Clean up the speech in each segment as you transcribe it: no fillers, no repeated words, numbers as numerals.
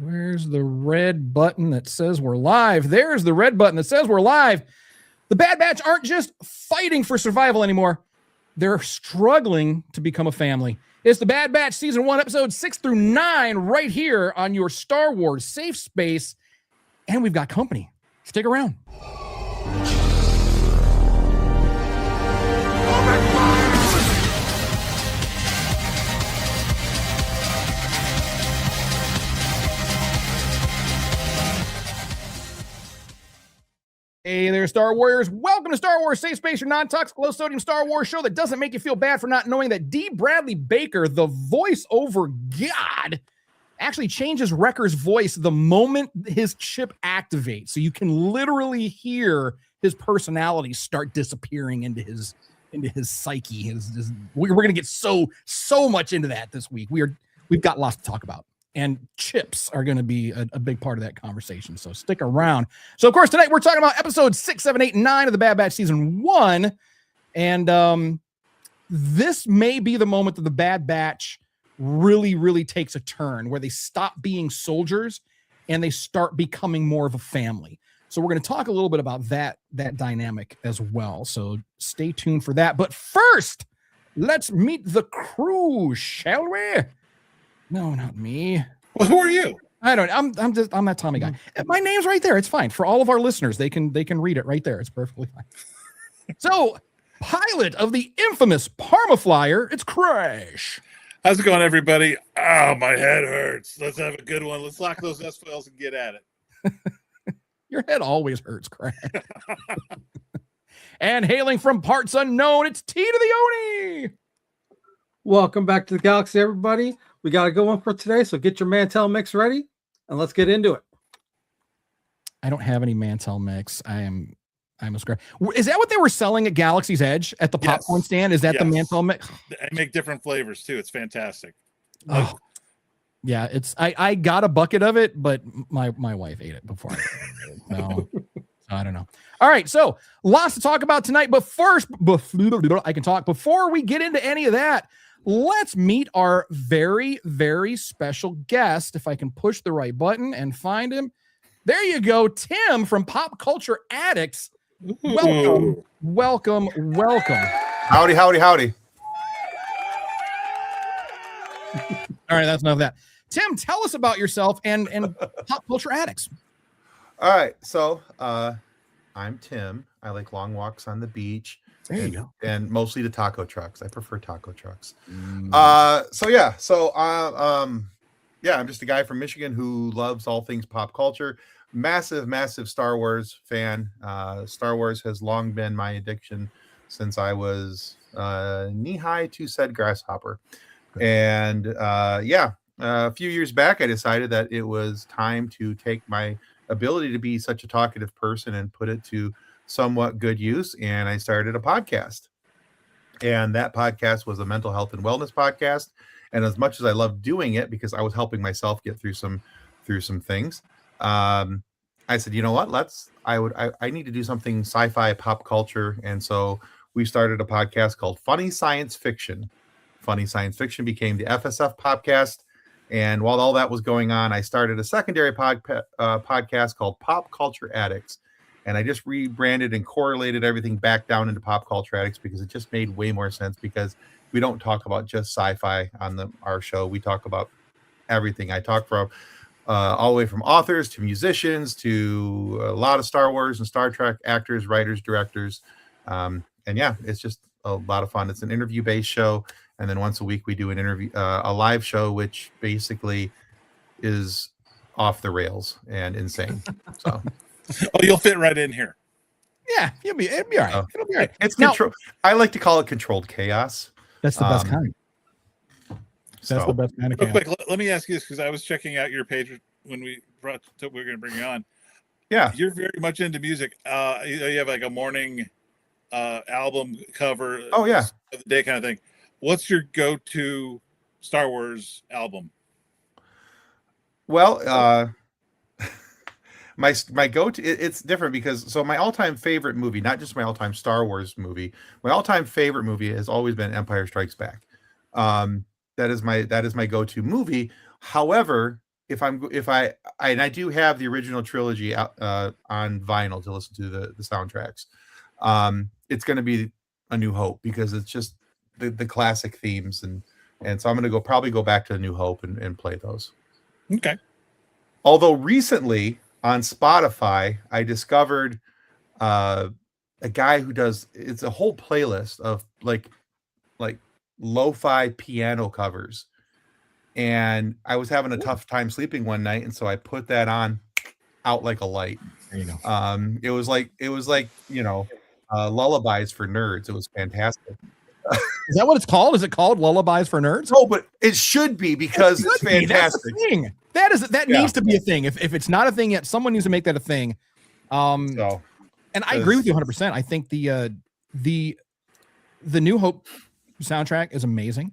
Where's the red button that says we're live? There's the red button that says we're live. The Bad Batch aren't just fighting for survival anymore. They're struggling to become a family. It's the Bad Batch Season 1, Episodes 6 through 9, right here on your Star Wars Safe Space. And we've got company. Stick around. Hey there, Star Warriors. Welcome to Star Wars SafeSpace, your non-toxic, low-sodium Star Wars show that doesn't make you feel bad for not knowing that D. Bradley Baker, the voice-over god, actually changes Wrecker's voice the moment his chip activates. So you can literally hear his personality start disappearing into his psyche. We're going to get so much into that this week. We've got lots to talk about. And chips are going to be a big part of that conversation. So stick around. So, of course, tonight we're talking about episodes 6, 7, 8, and 9 of the Bad Batch Season 1. And this may be the moment that the Bad Batch really, really takes a turn where they stop being soldiers and they start becoming more of a family. So we're going to talk a little bit about that dynamic as well. So stay tuned for that. But first, let's meet the crew, shall we? No, not me. Well, who are you? I don't. I'm that Tommy guy. My name's right there. It's fine for all of our listeners. They can read it right there. It's perfectly fine. So, pilot of the infamous Parma Flyer, it's Crash. How's it going, everybody? Oh, my head hurts. Let's have a good one. Let's lock those S-files and get at it. Your head always hurts, Crash. And hailing from parts unknown, it's T to the Oni. Welcome back to the galaxy, everybody. We got a good one for today, so get your Mantel mix ready, and let's get into it. I don't have any Mantel mix. I'm a scrap. Is that what they were selling at Galaxy's Edge at the popcorn stand? Is that the Mantel mix? They make different flavors too. It's fantastic. Oh, yeah. It's I got a bucket of it, but my wife ate it before. No, I don't know. All right, so lots to talk about tonight. But first, I can talk before we get into any of that. Let's meet our very, very special guest. If I can push the right button and find him. There you go. Tim from Pop Culture Addicts. Welcome. Howdy. All right, that's enough of that. Tim, tell us about yourself and Pop Culture Addicts. All right, so I'm Tim. I like long walks on the beach. There you go. And mostly the taco trucks. I prefer taco trucks. I'm just a guy from Michigan who loves all things pop culture. Massive Star Wars fan. Star Wars has long been my addiction since I was knee-high to said grasshopper. And a few years back, I decided that it was time to take my ability to be such a talkative person and put it to somewhat good use, and I started a podcast, and that podcast was a mental health and wellness podcast. And as much as I loved doing it because I was helping myself get through some things, I said, you know what, I need to do something sci-fi pop culture. And so we started a podcast called Funny Science Fiction. Funny Science Fiction became the FSF podcast. And while all that was going on, I started a secondary podcast called Pop Culture Addicts. And I just rebranded and correlated everything back down into Pop Culture Addicts because it just made way more sense, because we don't talk about just sci-fi on our show. We talk about everything. I talk from all the way from authors to musicians to a lot of Star Wars and Star Trek actors, writers, directors. It's just a lot of fun. It's an interview-based show. And then once a week we do an interview, a live show, which basically is off the rails and insane. So. Oh, you'll fit right in here. Yeah, it'll be all right. It'll be all right. It's control. I like to call it controlled chaos. That's the best kind. That's the best kind of chaos. Real quick, let me ask you this, because I was checking out your page when we were going to bring you on. Yeah, you're very much into music. You have like a morning album cover. Oh yeah, of the day kind of thing. What's your go-to Star Wars album? Well, my go-to, it's different because my all-time favorite movie, not just my all-time Star Wars movie, my all-time favorite movie has always been Empire Strikes Back. That is my go-to movie. However, I do have the original trilogy out on vinyl to listen to the soundtracks. It's going to be A New Hope because it's just the classic themes, and so I'm going to probably go back to A New Hope and play those. Okay. Although recently on Spotify, I discovered a guy who it's a whole playlist of like lo-fi piano covers, and I was having a tough time sleeping one night, and so I put that on out like a light. There you go. It was like lullabies for nerds. It was fantastic. Is that what it's called? Is it called Lullabies for Nerds? No, but it should be because it's fantastic. That's a thing. That needs to be a thing. If it's not a thing yet, someone needs to make that a thing. And I agree with you 100%. I think the New Hope soundtrack is amazing.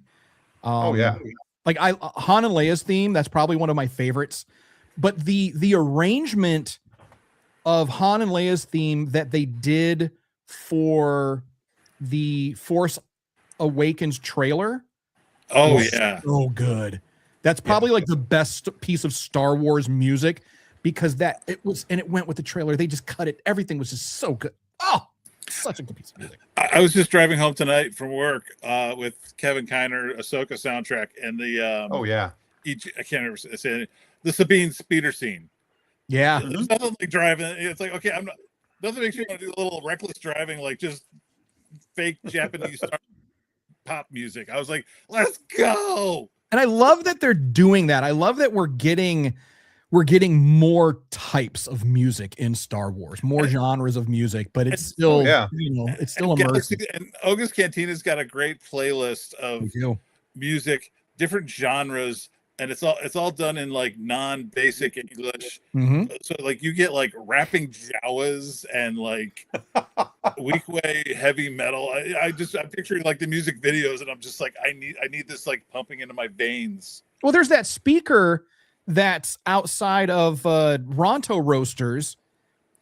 Like Han and Leia's theme, that's probably one of my favorites. But the arrangement of Han and Leia's theme that they did for the Force Awakens trailer. Oh yeah. So good. That's probably like the best piece of Star Wars music because it went with the trailer. They just cut it. Everything was just so good. Oh, such a good piece of music. I was just driving home tonight from work with Kevin Kiner, Ahsoka soundtrack, and the I can't remember saying it, the Sabine speeder scene. Yeah. There's nothing like driving. It's like, okay, nothing makes me want to do a little reckless driving, like just fake Japanese pop music. I was like, let's go. And I love that they're doing that. I love that we're getting more types of music in Star Wars, more genres of music, but it's still, it's still immersive. And Oga's Cantina's got a great playlist of music, different genres, and it's all done in like non-basic English. Mm-hmm. So like you get like rapping Jawas and like weekway heavy metal. I'm picturing like the music videos, and I'm just like, I need this like pumping into my veins. Well, there's that speaker that's outside of Ronto Roasters,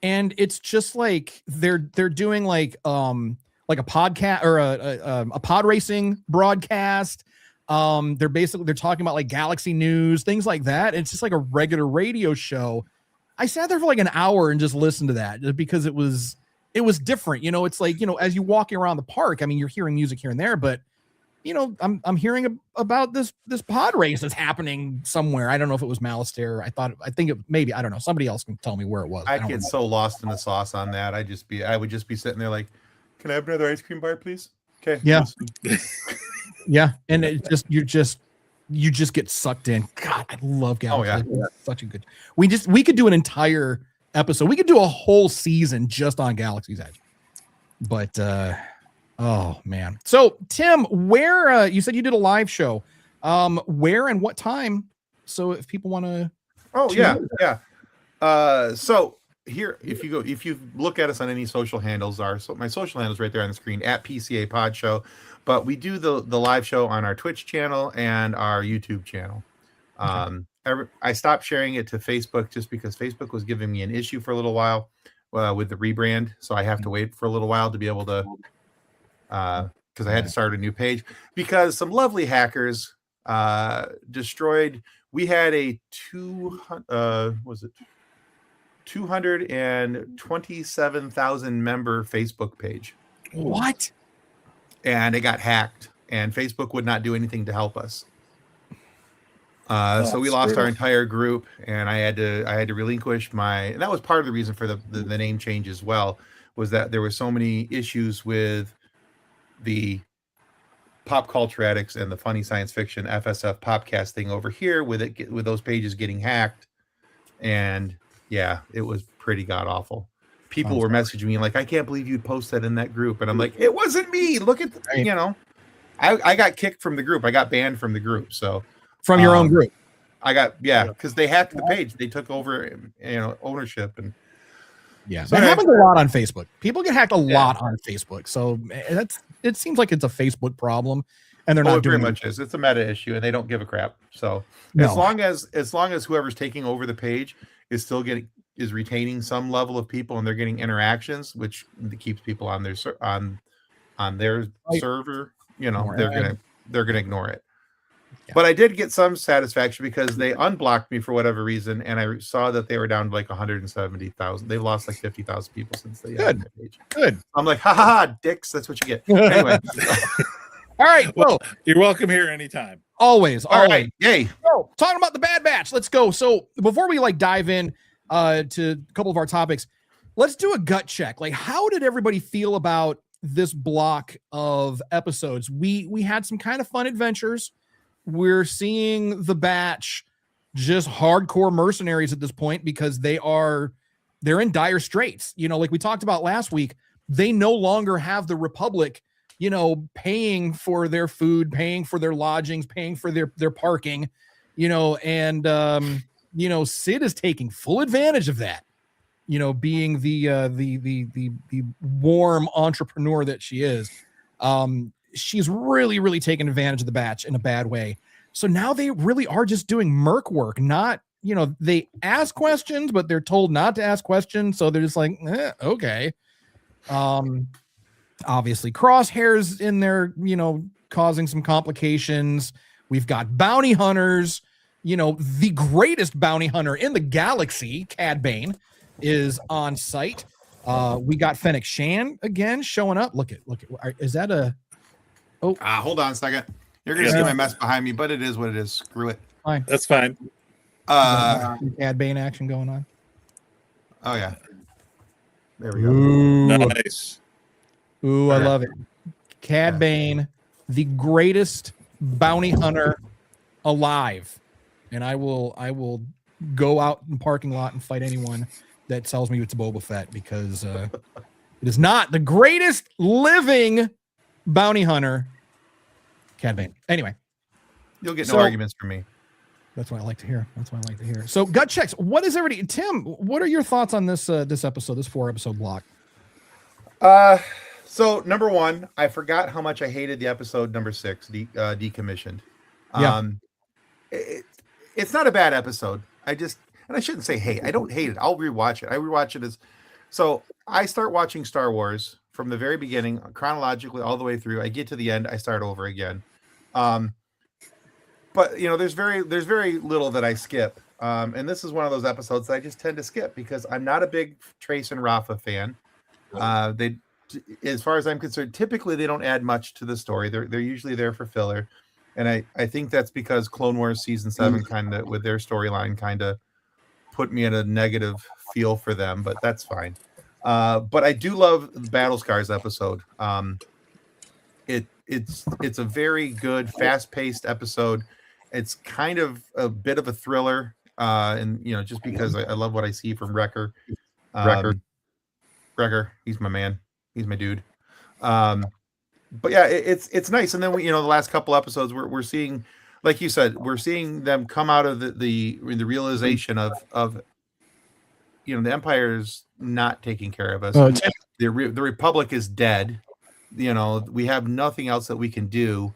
and it's just like they're doing like a podcast or a pod racing broadcast. They're talking about like galaxy news, things like that. It's just like a regular radio show. I sat there for like an hour and just listened to that just because it was different. It's like, as you walking around the park, I mean, you're hearing music here and there, but I'm hearing about this pod race that's happening somewhere. I don't know if it was Malastare. I think it maybe, I don't know. Somebody else can tell me where it was. I get so lost in the sauce on that. I would just be sitting there like, can I have another ice cream bar, please? Okay. Yeah. Yeah. And it you just get sucked in. God, I love Galaxy. Oh, yeah. Such a good. We could do an entire episode. We could do a whole season just on Galaxy's Edge. But oh man. So Tim, where you said you did a live show. Where and what time? So if people want to so here, if you look at us on any social handles, my social handles right there on the screen at PCA Pod Show, but we do the live show on our Twitch channel and our YouTube channel. Okay. I stopped sharing it to Facebook just because Facebook was giving me an issue for a little while with the rebrand, so I have to wait for a little while to be able to because I had to start a new page because some lovely hackers destroyed. We had a 227,000 member Facebook page. What? And it got hacked, and Facebook would not do anything to help us. So we lost our entire group, and I had to relinquish and that was part of the reason for the name change as well, was that there were so many issues with the Pop Culture Addicts and the Funny Science Fiction FSF Popcast thing over here with those pages getting hacked. And yeah, it was pretty god awful. People were messaging me like, I can't believe you'd post that in that group. And I'm like, it wasn't me. Look at I got kicked from the group. I got banned from the group. So from your own group. I got, because they hacked the page. They took over, ownership. And that happens a lot on Facebook. People get hacked a lot on Facebook. So it seems like it's a Facebook problem, and they're not doing it. Very much is. It's a meta issue, and they don't give a crap. So as long as whoever's taking over the page is still retaining some level of people, and they're getting interactions, which keeps people on their server, they're gonna ignore it. But I did get some satisfaction because they unblocked me for whatever reason, and I saw that they were down to like 170,000. They've lost like 50,000 people since they Good. that page. Good. I'm like, ha ha ha, dicks. That's what you get. Anyway, All right. Well, You're welcome here anytime. always. all right, yay. So, talking about the Bad Batch, let's go. So before we like dive in to a couple of our topics, let's do a gut check. Like, how did everybody feel about this block of episodes? We had some kind of fun adventures. We're seeing the Batch just hardcore mercenaries at this point because they're in dire straits. You know, like we talked about last week, they no longer have the Republic, you know, paying for their food, paying for their lodgings, paying for their parking, you know, and you know, Sid is taking full advantage of that, you know, being the warm entrepreneur that she is. She's really taking advantage of the Batch in a bad way. So now they really are just doing merc work, not, you know, they ask questions, but they're told not to ask questions. So they're just like, okay. Obviously Crosshairs in there, you know, causing some complications. We've got bounty hunters, you know, the greatest bounty hunter in the galaxy, Cad Bane, is on site. We got Fennec Shan again showing up. Look at, is that a, Hold on a second. You're gonna see my mess behind me, but it is what it is. Screw it. fine. That's fine. Some Cad Bane action going on. Oh yeah. There we go. Ooh, Nice. ooh, I love it. Cad Bane, the greatest bounty hunter alive. And I will go out in the parking lot and fight anyone that tells me it's Boba Fett because it is not the greatest living bounty hunter, Cad Bane. Anyway, You'll get no So- arguments from me. that's what I like to hear. So gut checks. What is everybody? Tim, what are your thoughts on this this episode, this 4-episode block? So number one, I forgot how much I hated the episode number 6, decommissioned. Yeah. It's not a bad episode. And I shouldn't say hate. I don't hate it. I'll rewatch it. I rewatch it as so I start watching Star Wars from the very beginning, chronologically all the way through. I get to the end, I start over again. But you know, there's very little that I skip. And this is one of those episodes that I just tend to skip because I'm not a big Trace and Rafa fan. They, as far as I'm concerned, typically they don't add much to the story. They're usually there for filler. And I think that's because Clone Wars season 7 kind of with their storyline kind of put me in a negative feel for them, but that's fine. But I do love the Battle Scars episode. It's a very good, fast-paced episode. It's kind of a bit of a thriller, and you know, just because I love what I see from Wrecker. Wrecker, he's my man. He's my dude. But yeah, it's nice. And then we, you know, the last couple episodes, we're seeing, like you said, we're seeing them come out of the realization of you know, the Empire's not taking care of us. The Republic is dead. You know, we have nothing else that we can do.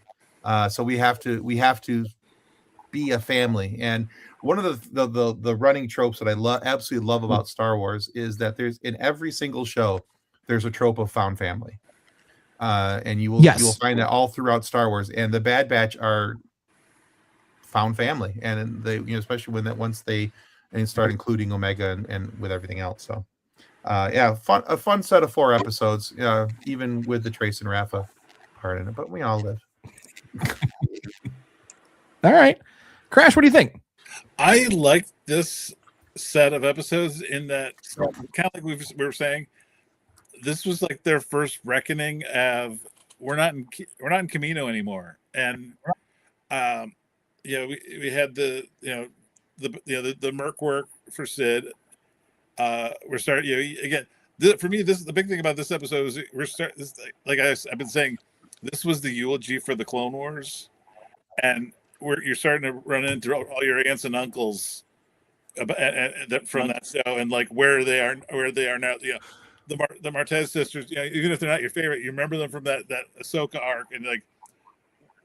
So we have to be a family. And one of the running tropes that I absolutely love about Star Wars is that there's in every single show there's a trope of found family. And you will find that all throughout Star Wars. And the Bad Batch are found family, and they, you know, especially once they start including Omega and with everything else. So yeah, a fun set of 4 episodes, even with the Trace and Rafa part in it, but we all live. All right. Crash, what do you think? I like this set of episodes in that, kind of like we were saying, this was like their first reckoning of we're not in Camino anymore, and we had the merc work for Sid. We're starting, again. For me, this is the big thing about this episode is I've been saying, this was the eulogy for the Clone Wars, and you're starting to run into all your aunts and uncles from that show, and like where they are now. You know, the Martez sisters. You know, even if they're not your favorite, you remember them from that Ahsoka arc, and like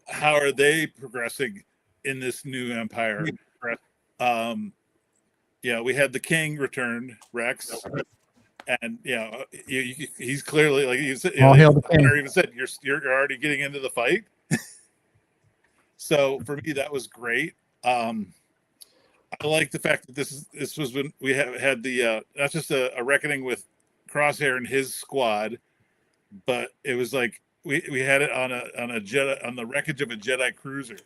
how are they progressing in this new Empire? We had the King return, Rex. And he's clearly like he's. All hail the King. Even said you're already getting into the fight. So for me, that was great. I like the fact that this was when we had the not just a reckoning with Crosshair and his squad, but it was like we had it on a Jedi, on the wreckage of a Jedi cruiser.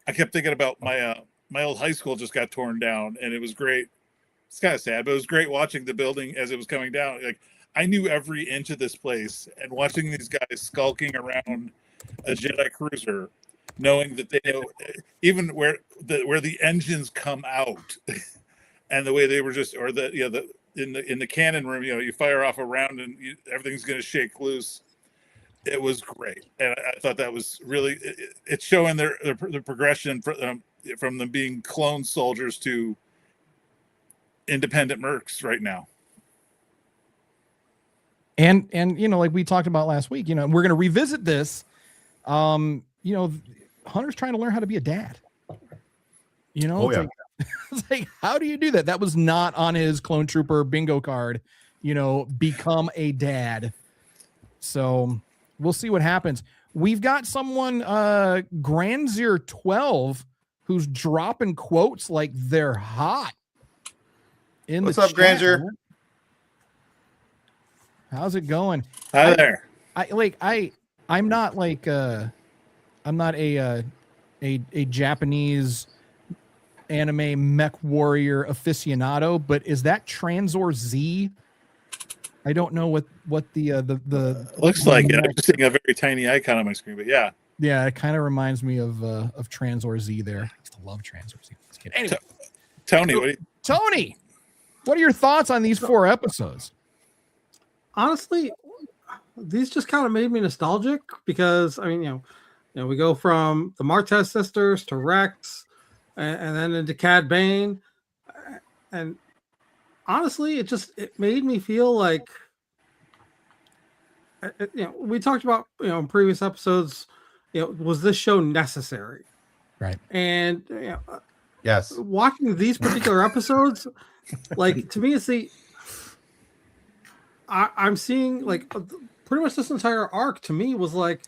I kept thinking about my old high school just got torn down, and it was great. It's kind of sad, but it was great watching the building as it was coming down. Like, I knew every inch of this place, and watching these guys skulking around a Jedi cruiser, knowing that they know even where the engines come out, and the way they were just, or in the cannon room, you fire off a round and everything's going to shake loose. It was great, and I thought that was really it's showing the progression from them being clone soldiers to independent mercs right now. And like we talked about last week, we're going to revisit this. Hunter's trying to learn how to be a dad. It's like, how do you do that? That was not on his clone trooper bingo card. Become a dad. So we'll see what happens. We've got someone, Granzier 12, who's dropping quotes like they're hot. What's up, Granzier? How's it going? Hi there. I'm not a Japanese anime mech warrior aficionado, but is that Transor Z? I don't know what the looks like it. I'm just seeing a very tiny icon on my screen, but yeah. Yeah, it kind of reminds me of Transor Z there. I used to love Transor Z. Just kidding. Anyway, Tony, what are your thoughts on these 4 episodes? Honestly, these just kind of made me nostalgic because we go from the Martez sisters to Rex, and then into Cad Bane, and honestly, it made me feel like we talked about in previous episodes. Was this show necessary? Right. And yes, watching these particular episodes, like, to me, I'm seeing like pretty much this entire arc to me was like,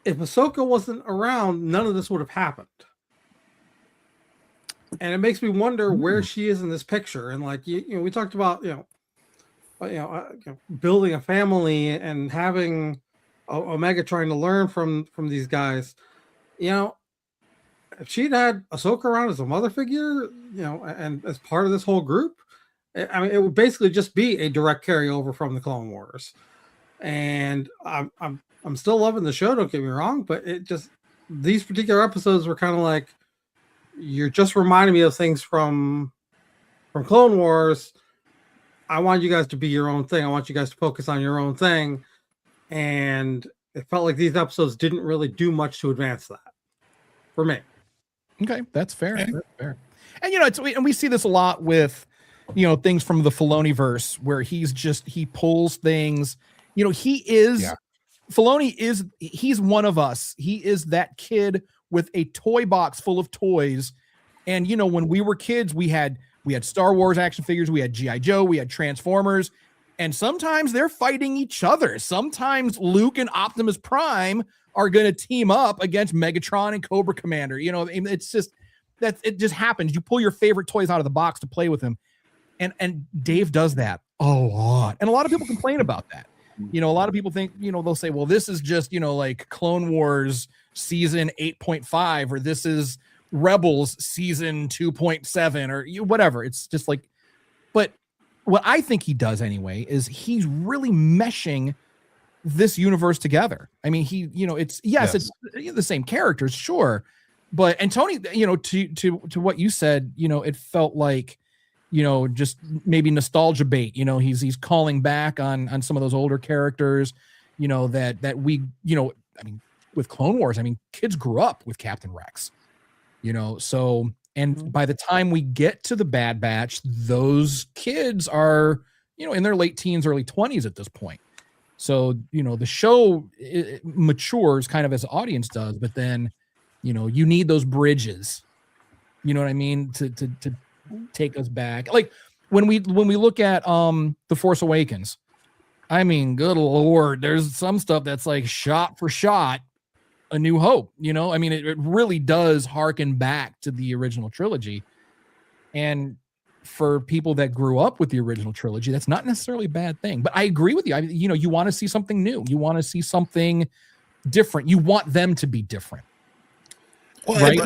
if Ahsoka wasn't around, none of this would have happened. And it makes me wonder where she is in this picture. And like, we talked about, building a family and having Omega trying to learn from these guys. If she'd had Ahsoka around as a mother figure, and as part of this whole group, it would basically just be a direct carryover from the Clone Wars. And I'm still loving the show, don't get me wrong, but these particular episodes were kind of like, you're just reminding me of things from Clone Wars. I want you guys to be your own thing. I want you guys to focus on your own thing. And it felt like these episodes didn't really do much to advance that for me. Okay, that's fair. That's fair. And and we see this a lot with things from the Filoni-verse where he pulls things. Filoni he's one of us. He is that kid with a toy box full of toys. And when we were kids, we had Star Wars action figures, we had G.I. Joe, we had Transformers, and sometimes they're fighting each other. Sometimes Luke and Optimus Prime are going to team up against Megatron and Cobra Commander. It's just that it just happens. You pull your favorite toys out of the box to play with them. And Dave does that a lot. And a lot of people complain about that. A lot of people think, they'll say, well, this is just, like Clone Wars season 8.5, or this is Rebels season 2.7, or whatever. It's just like, but what I think he does anyway is he's really meshing this universe together. I mean, it's the same characters, sure. But, and Tony, to what you said, it felt like, just maybe nostalgia bait. He's calling back on some of those older characters, that we, with Clone Wars, kids grew up with Captain Rex, so, and by the time we get to the Bad Batch, those kids are, in their late teens, early 20s at this point. So, the show matures kind of as the audience does, but then, you need those bridges, to take us back. Like when we look at The Force Awakens, good Lord, there's some stuff that's like shot for shot A New Hope. You know, I mean, it really does harken back to the original trilogy. And for people that grew up with the original trilogy, that's not necessarily a bad thing. But I agree with you. You want to see something new. You want to see something different. You want them to be different. Well, right?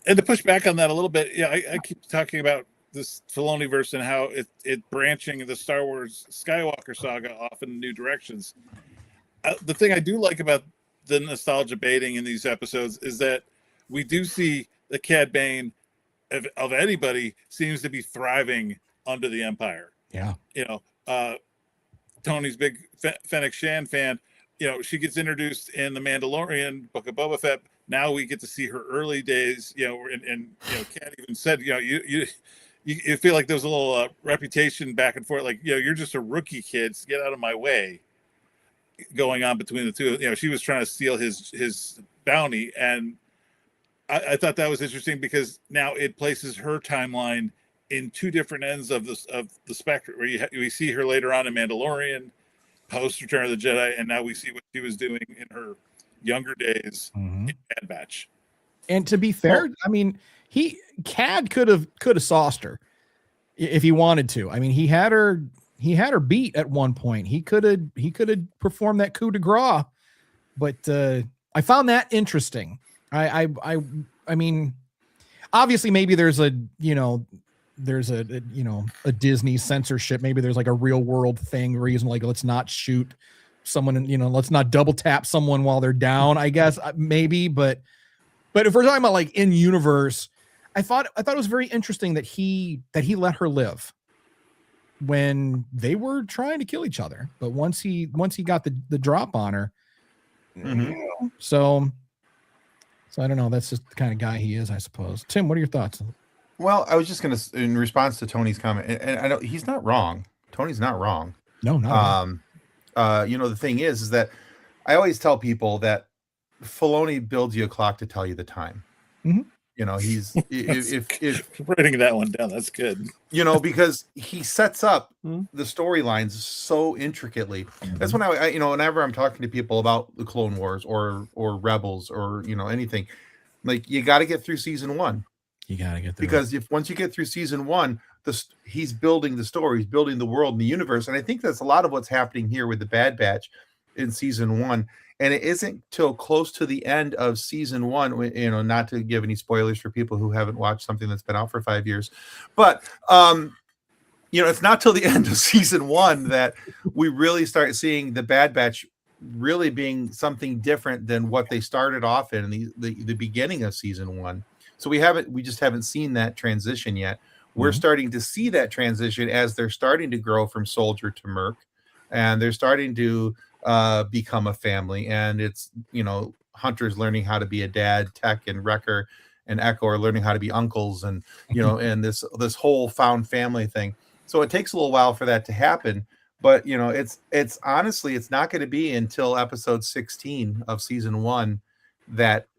And to push back on that a little bit, I keep talking about this Filoniverse and how it branching the Star Wars Skywalker saga off in new directions. The thing I do like about the nostalgia baiting in these episodes is that we do see the Cad Bane of anybody seems to be thriving under the Empire. Yeah. Tony's big Fennec Shand fan. She gets introduced in the Mandalorian Book of Boba Fett. Now we get to see her early days. And Cad even said, you feel like there's a little reputation back and forth. Like, you're just a rookie, kid. So get out of my way. Going on between the two. She was trying to steal his bounty, and I thought that was interesting because now it places her timeline in two different ends of the spectrum. Where we see her later on in Mandalorian, post Return of the Jedi, and now we see what she was doing in her younger days in Bad Batch. And to be fair, I mean, Cad could have sauced her if he wanted to. I mean, he had her beat at one point. He could have performed that coup de grace, but I found that interesting. I mean, obviously maybe there's a Disney censorship. Maybe there's like a real world thing reason, like let's not shoot someone, let's not double tap someone while they're down, I guess maybe, but if we're talking about like in universe, I thought it was very interesting that he let her live when they were trying to kill each other. But once he got the drop on her, so I don't know. That's just the kind of guy he is, I suppose. Tim, what are your thoughts? Well, I was just going to, in response to Tony's comment, and I know he's not wrong. Tony's not wrong. No, not the thing is that I always tell people that Filoni builds you a clock to tell you the time. He's if writing that one down, that's good. Because he sets up the storylines so intricately. That's when I whenever I'm talking to people about the Clone Wars or Rebels or anything, like you got to get through season 1. You got to get through because once you get through season 1, he's building the story, he's building the world and the universe, and I think that's a lot of what's happening here with the Bad Batch in season 1. And it isn't till close to the end of season 1, not to give any spoilers for people who haven't watched something that's been out for 5 years, but it's not till the end of season 1 that we really start seeing the Bad Batch really being something different than what they started off in the beginning of season 1. So we just haven't seen that transition yet. We're starting to see that transition as they're starting to grow from soldier to merc, and they're starting to become a family, and it's Hunter's learning how to be a dad, Tech and Wrecker and Echo are learning how to be uncles, and and this whole found family thing. So it takes a little while for that to happen, but it's honestly it's not going to be until episode 16 of season 1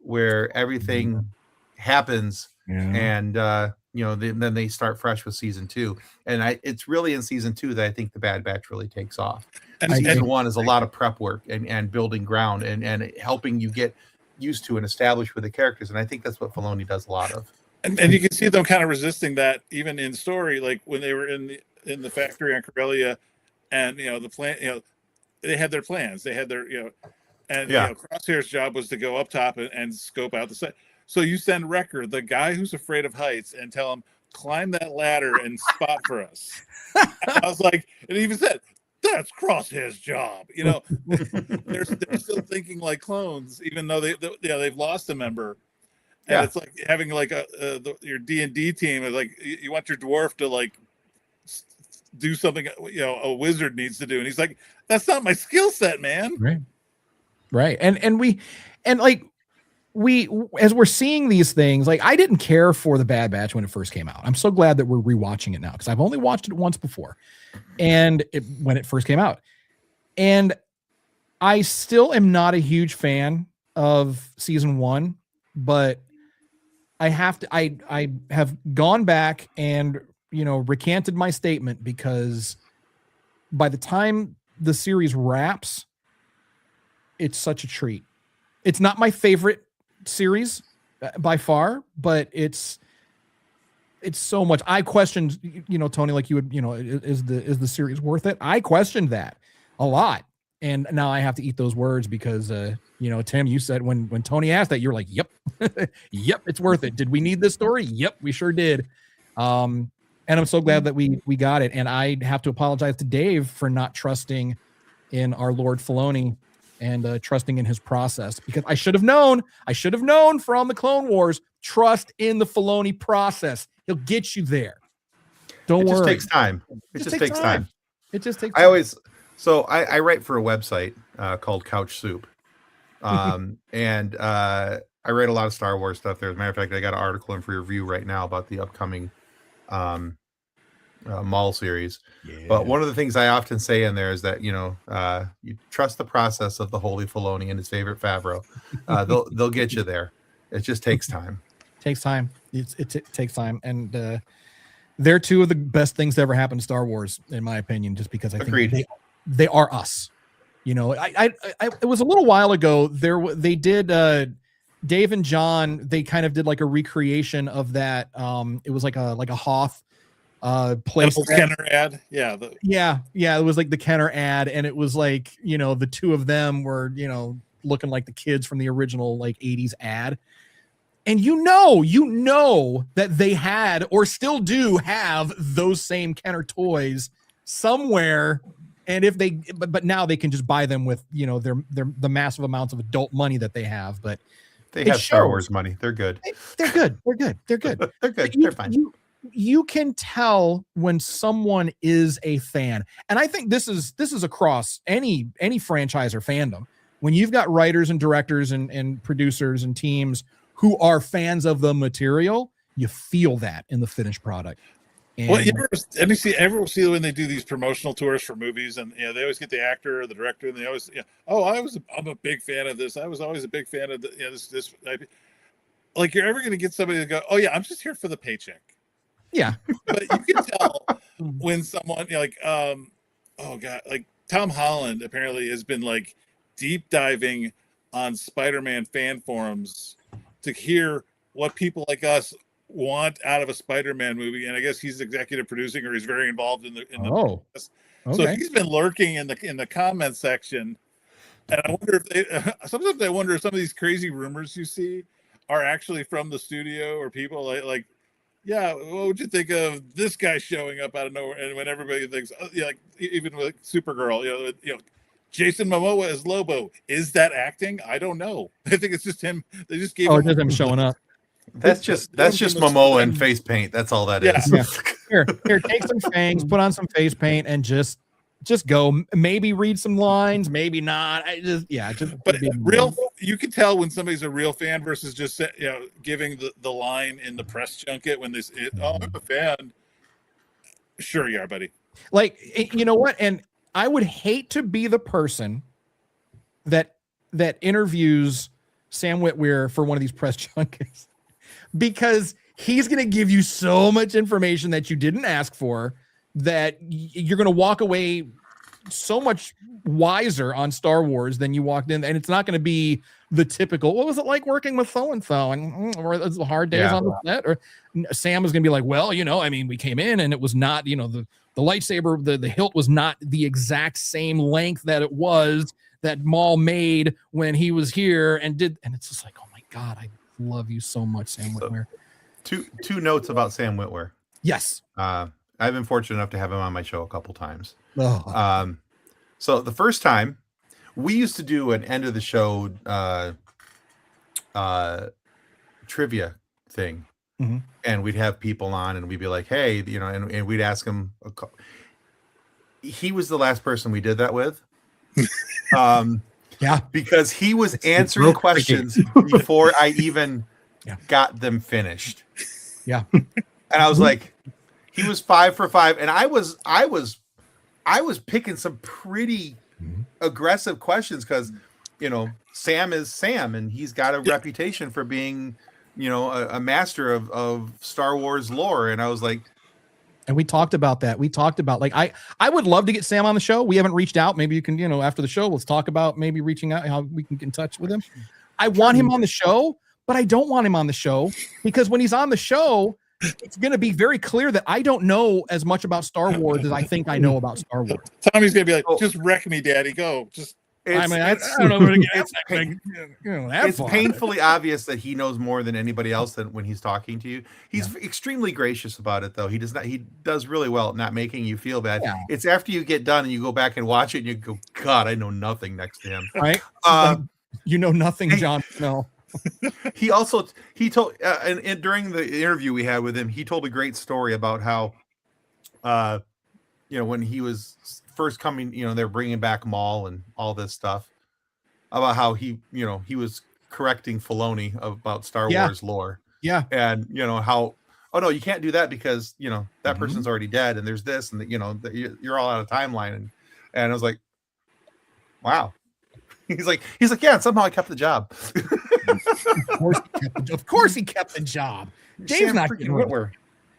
where everything happens, and then they start fresh with season 2, and it's really in season 2 that I think the Bad Batch really takes off. And season 1 is a lot of prep work and building ground and helping you get used to and established with the characters, and I think that's what Filoni does a lot of. And you can see them kind of resisting that even in story, like when they were in the factory on Corellia, and the plan, they had their plans, they had their Crosshair's job was to go up top and scope out the site. So you send Wrecker, the guy who's afraid of heights, and tell him climb that ladder and spot for us. And I was like, and he even said, that's Crosshair's job. They're still thinking like clones, even though they've lost a member. And it's like having like your D&D team is like you want your dwarf to like do something a wizard needs to do, and he's like, that's not my skill set, man. Right. And we as we're seeing these things, like I didn't care for the Bad Batch when it first came out. I'm so glad that we're rewatching it now because I've only watched it once before, and when it first came out, and I still am not a huge fan of season 1, but I have gone back and recanted my statement because by the time the series wraps, it's such a treat. It's not my favorite series by far, but it's so much. I questioned, Tony, like you would, is the series worth it? I questioned that a lot. And now I have to eat those words because, Tim, you said when Tony asked that, you're like, yep, yep, it's worth it. Did we need this story? Yep, we sure did. And I'm so glad that we got it. And I have to apologize to Dave for not trusting in our Lord Filoni and trusting in his process, because I should have known from the Clone Wars, trust in the Filoni process. He'll get you there. Don't worry. It just takes time. It just takes time. It just takes time. I write for a website called Couch Soup. And I write a lot of Star Wars stuff there. As a matter of fact, I got an article in for review right now about the upcoming Maul series. Yeah. But one of the things I often say in there is that, you trust the process of the holy Filoni and his favorite Favreau. They'll get you there. It just takes time. Takes time. It takes time. And they're two of the best things to ever happen to Star Wars, in my opinion, just because I think they are us. It was a little while ago. They did Dave and John. They kind of did like a recreation of that. It was like a Hoth place. Kenner ad. Yeah. It was like the Kenner ad, and it was like the two of them were looking like the kids from the original like 80s ad. And that they had or still do have those same Kenner toys somewhere. And if but now they can just buy them with, the massive amounts of adult money that they have. But they have Star Wars money. They're good. They're good. They're good. They're fine. You can tell when someone is a fan. And I think this is across any franchise or fandom. When you've got writers and directors and producers and teams who are fans of the material, you feel that in the finished product. And everyone see when they do these promotional tours for movies, and they always get the actor or the director, and they always, I'm a big fan of this. I was always a big fan of this. Like, you're ever going to get somebody to go, oh yeah, I'm just here for the paycheck. Yeah, but you can tell when someone like Tom Holland apparently has been like deep diving on Spider-Man fan forums to hear what people like us want out of a Spider-Man movie, and I guess he's executive producing or he's very involved in the process. Okay. So he's been lurking in the comment section, and I wonder if sometimes I wonder if some of these crazy rumors you see are actually from the studio or people like what would you think of this guy showing up out of nowhere? And when everybody thinks like even with Supergirl, Jason Momoa as Lobo, is that acting? I don't know. I think it's just him. They just gave him showing up. That's just Momoa and face paint. That's all that is. Yeah. Here, take some fangs, put on some face paint, and just go. Maybe read some lines, maybe not. But real, you can tell when somebody's a real fan versus just giving the line in the press junket when I'm a fan. Sure you are, buddy. Like, you know what? And I would hate to be the person that interviews Sam Witwer for one of these press junkets, because he's going to give you so much information that you didn't ask for that you're going to walk away so much wiser on Star Wars than you walked in. And it's not going to be the typical, what was it like working with so-and-so? Or the hard days on the set? Or Sam is going to be like, well, we came in and it was not, the lightsaber, the hilt was not the exact same length that it was that Maul made when he was here and it's just like, oh my God, I love you so much, Sam Witwer. Two notes about Sam Witwer. Yes. I've been fortunate enough to have him on my show a couple times. Oh. So the first time we used to do an end of the show trivia thing. Mm-hmm. And we'd have people on and we'd be like, hey, and we'd ask him. He was the last person we did that with. Because he was answering questions before I even got them finished. Yeah. And I was like, he was 5 for 5. And I was picking some pretty aggressive questions because, Sam is Sam and he's got a reputation for being, a master of Star Wars lore. And I was like, and we talked about that. We talked about I would love to get Sam on the show. We haven't reached out. Maybe you can, after the show, let's talk about maybe reaching out, how we can get in touch with him. I want him on the show, but I don't want him on the show because when he's on the show, it's going to be very clear that I don't know as much about Star Wars as I think I know about Star Wars. Tommy's gonna be like, just wreck me, Daddy. Go. Just I don't know where to get it's painfully obvious that he knows more than anybody else than when he's talking to you. He's extremely gracious about it, though. He does really well at not making you feel bad. Yeah. It's after you get done and you go back and watch it and you go, God, I know nothing next to him. Right? You know nothing, John. No. He told and during the interview we had with him, he told a great story about how when he was first coming, they're bringing back Maul and all this stuff, about how he was correcting Filoni about Star Wars lore. Yeah. And how, oh no, you can't do that because that person's already dead and there's this and you're all out of timeline and I was like, wow. He's like, yeah, and somehow I kept the job. Of course he kept the job. Dave's not getting Whitwer.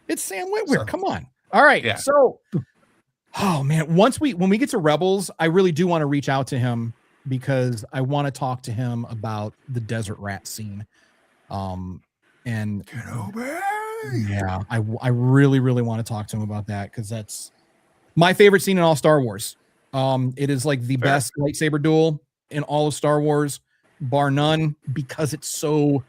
It's Sam Whitwer. Come on. All right. Yeah. So, oh man, when we get to Rebels, I really do want to reach out to him because I want to talk to him about the desert rat scene. And yeah, I really, really want to talk to him about that because that's my favorite scene in all Star Wars. It is like the best lightsaber duel in all of Star Wars, bar none, because it's so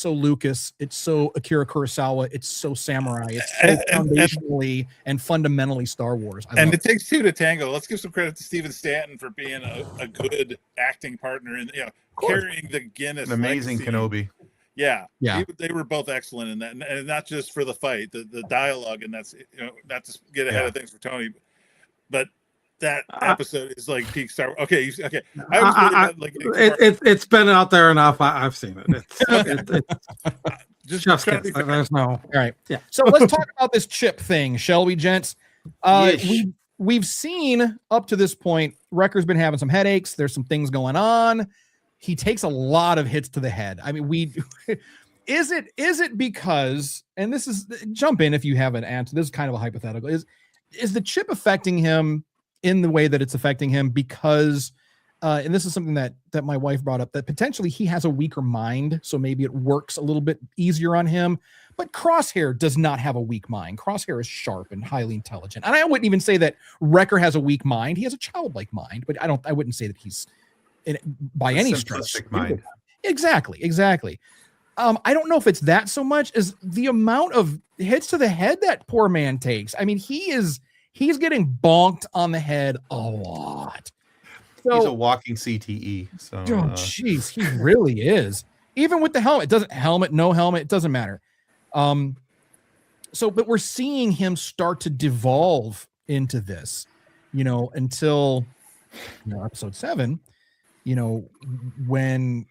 Lucas, it's so Akira Kurosawa, it's so samurai, it's so foundationally and fundamentally Star Wars. It takes two to tango. Let's give some credit to Steven Stanton for being a good acting partner and carrying the Guinness. An amazing legacy. Kenobi. Yeah. They were both excellent in that, and not just for the fight, the dialogue, and that's not to get ahead of things for Tony, but that episode is like peak Star Wars. Okay. I was it's been out there enough. I've seen it. Just there's no. All right. Yeah. So let's talk about this chip thing, shall we, gents? We've seen up to this point, Wrecker's been having some headaches. There's some things going on. He takes a lot of hits to the head. I mean, is it because, and this is, jump in if you have an answer. This is kind of a hypothetical. Is the chip affecting him in the way that it's affecting him because, and this is something that my wife brought up, that potentially he has a weaker mind, so maybe it works a little bit easier on him. But Crosshair does not have a weak mind. Crosshair is sharp and highly intelligent. And I wouldn't even say that Wrecker has a weak mind. He has a childlike mind, but I wouldn't say that he's by any stretch. Mind. Exactly. I don't know if it's that so much as the amount of hits to the head that poor man takes. I mean, he's getting bonked on the head a lot. So, he's a walking CTE. So, jeez, he really is. Even with the helmet, no helmet, it doesn't matter. But we're seeing him start to devolve into this, until episode 7, when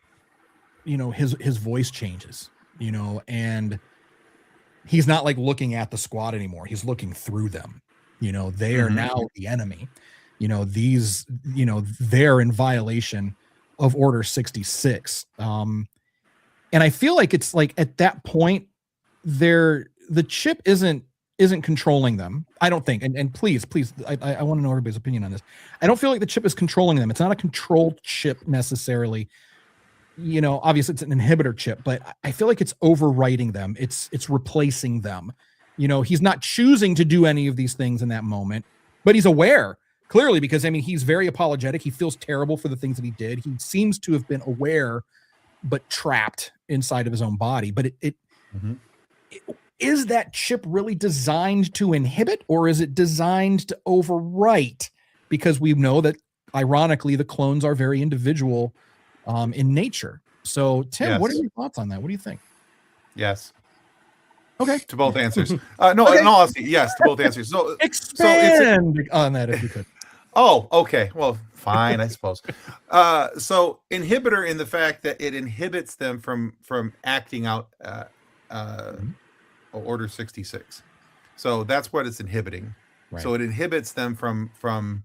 his voice changes, and he's not like looking at the squad anymore. He's looking through them. They are now the enemy. They're in violation of Order 66. And I feel like it's like at that point, the chip isn't controlling them. I don't think. And please, I want to know everybody's opinion on this. I don't feel like the chip is controlling them. It's not a controlled chip necessarily. Obviously it's an inhibitor chip, but I feel like it's overwriting them. It's replacing them. He's not choosing to do any of these things in that moment, but he's aware clearly because he's very apologetic. He feels terrible for the things that he did. He seems to have been aware, but trapped inside of his own body. But is that chip really designed to inhibit, or is it designed to overwrite? Because we know that ironically, the clones are very individual in nature. So Tim, yes. What are your thoughts on that? What do you think? Yes. Okay. To both answers. No, okay. In all honesty, yes, to both answers. So expand on that if you could. Oh, okay. Well, fine, I suppose. So inhibitor in the fact that it inhibits them from acting out Order 66. So that's what it's inhibiting. Right. So it inhibits them from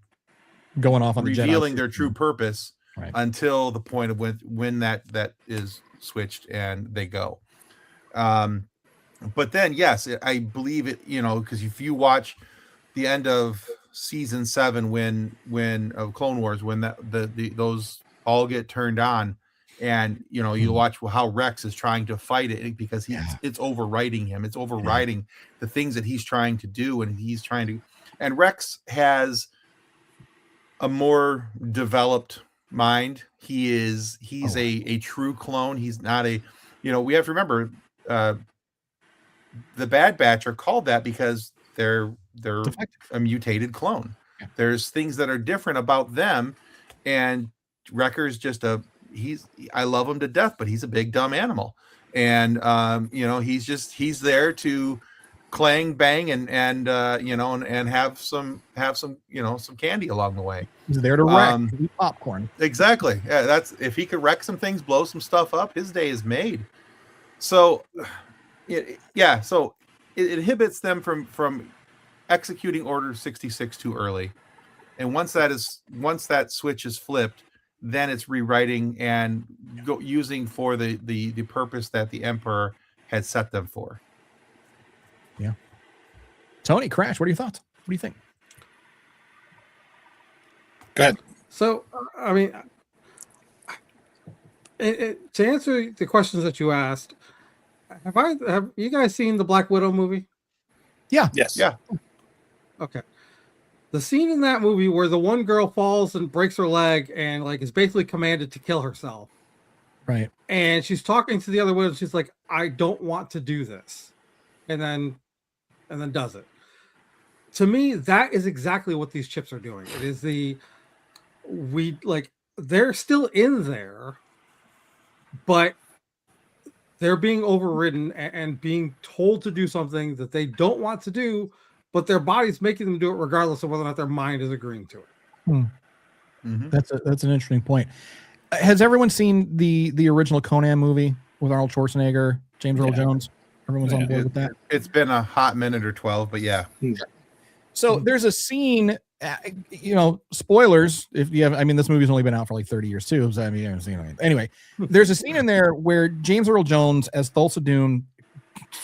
going off on revealing the their true purpose until the point of when that is switched and they go. But then, yes, I believe it, because if you watch the end of season 7, when of Clone Wars, when those all get turned on And you watch how Rex is trying to fight it because it's overriding him. It's overriding the things that he's trying to do, and he's trying to. And Rex has a more developed mind. He's a true clone. He's not a. We have to remember the Bad Batch are called that because they're a mutated clone. Yeah. There's things that are different about them, and Wrecker's just I love him to death, but he's a big dumb animal. And he's there to clang bang and have some some candy along the way. He's there to wreck, eat popcorn. Exactly. Yeah, that's if he could wreck some things, blow some stuff up, his day is made. So it inhibits them from executing Order 66 too early. And once that switch is flipped, then it's rewriting and using for the purpose that the Emperor had set them for. Yeah. Tony, Crash, what are your thoughts? What do you think? Go ahead. So, I mean, to answer the questions that you asked, have you guys seen the Black Widow movie? Yeah. Yes. Yeah. Okay. The scene in that movie where the one girl falls and breaks her leg and is basically commanded to kill herself. Right. And she's talking to the other widow. She's like, I don't want to do this. And then does it. To me, that is exactly what these chips are doing. It is they're still in there, but they're being overridden and being told to do something that they don't want to do, but their body's making them do it regardless of whether or not their mind is agreeing to it. Mm-hmm. That's an interesting point. Has everyone seen the original Conan movie with Arnold Schwarzenegger, James Earl Jones? Everyone's on board with that? It's been a hot minute or 12, but yeah. So there's a scene, spoilers, if you have, this movie's only been out for like 30 years too. So anyway, there's a scene in there where James Earl Jones as Thulsa Doom,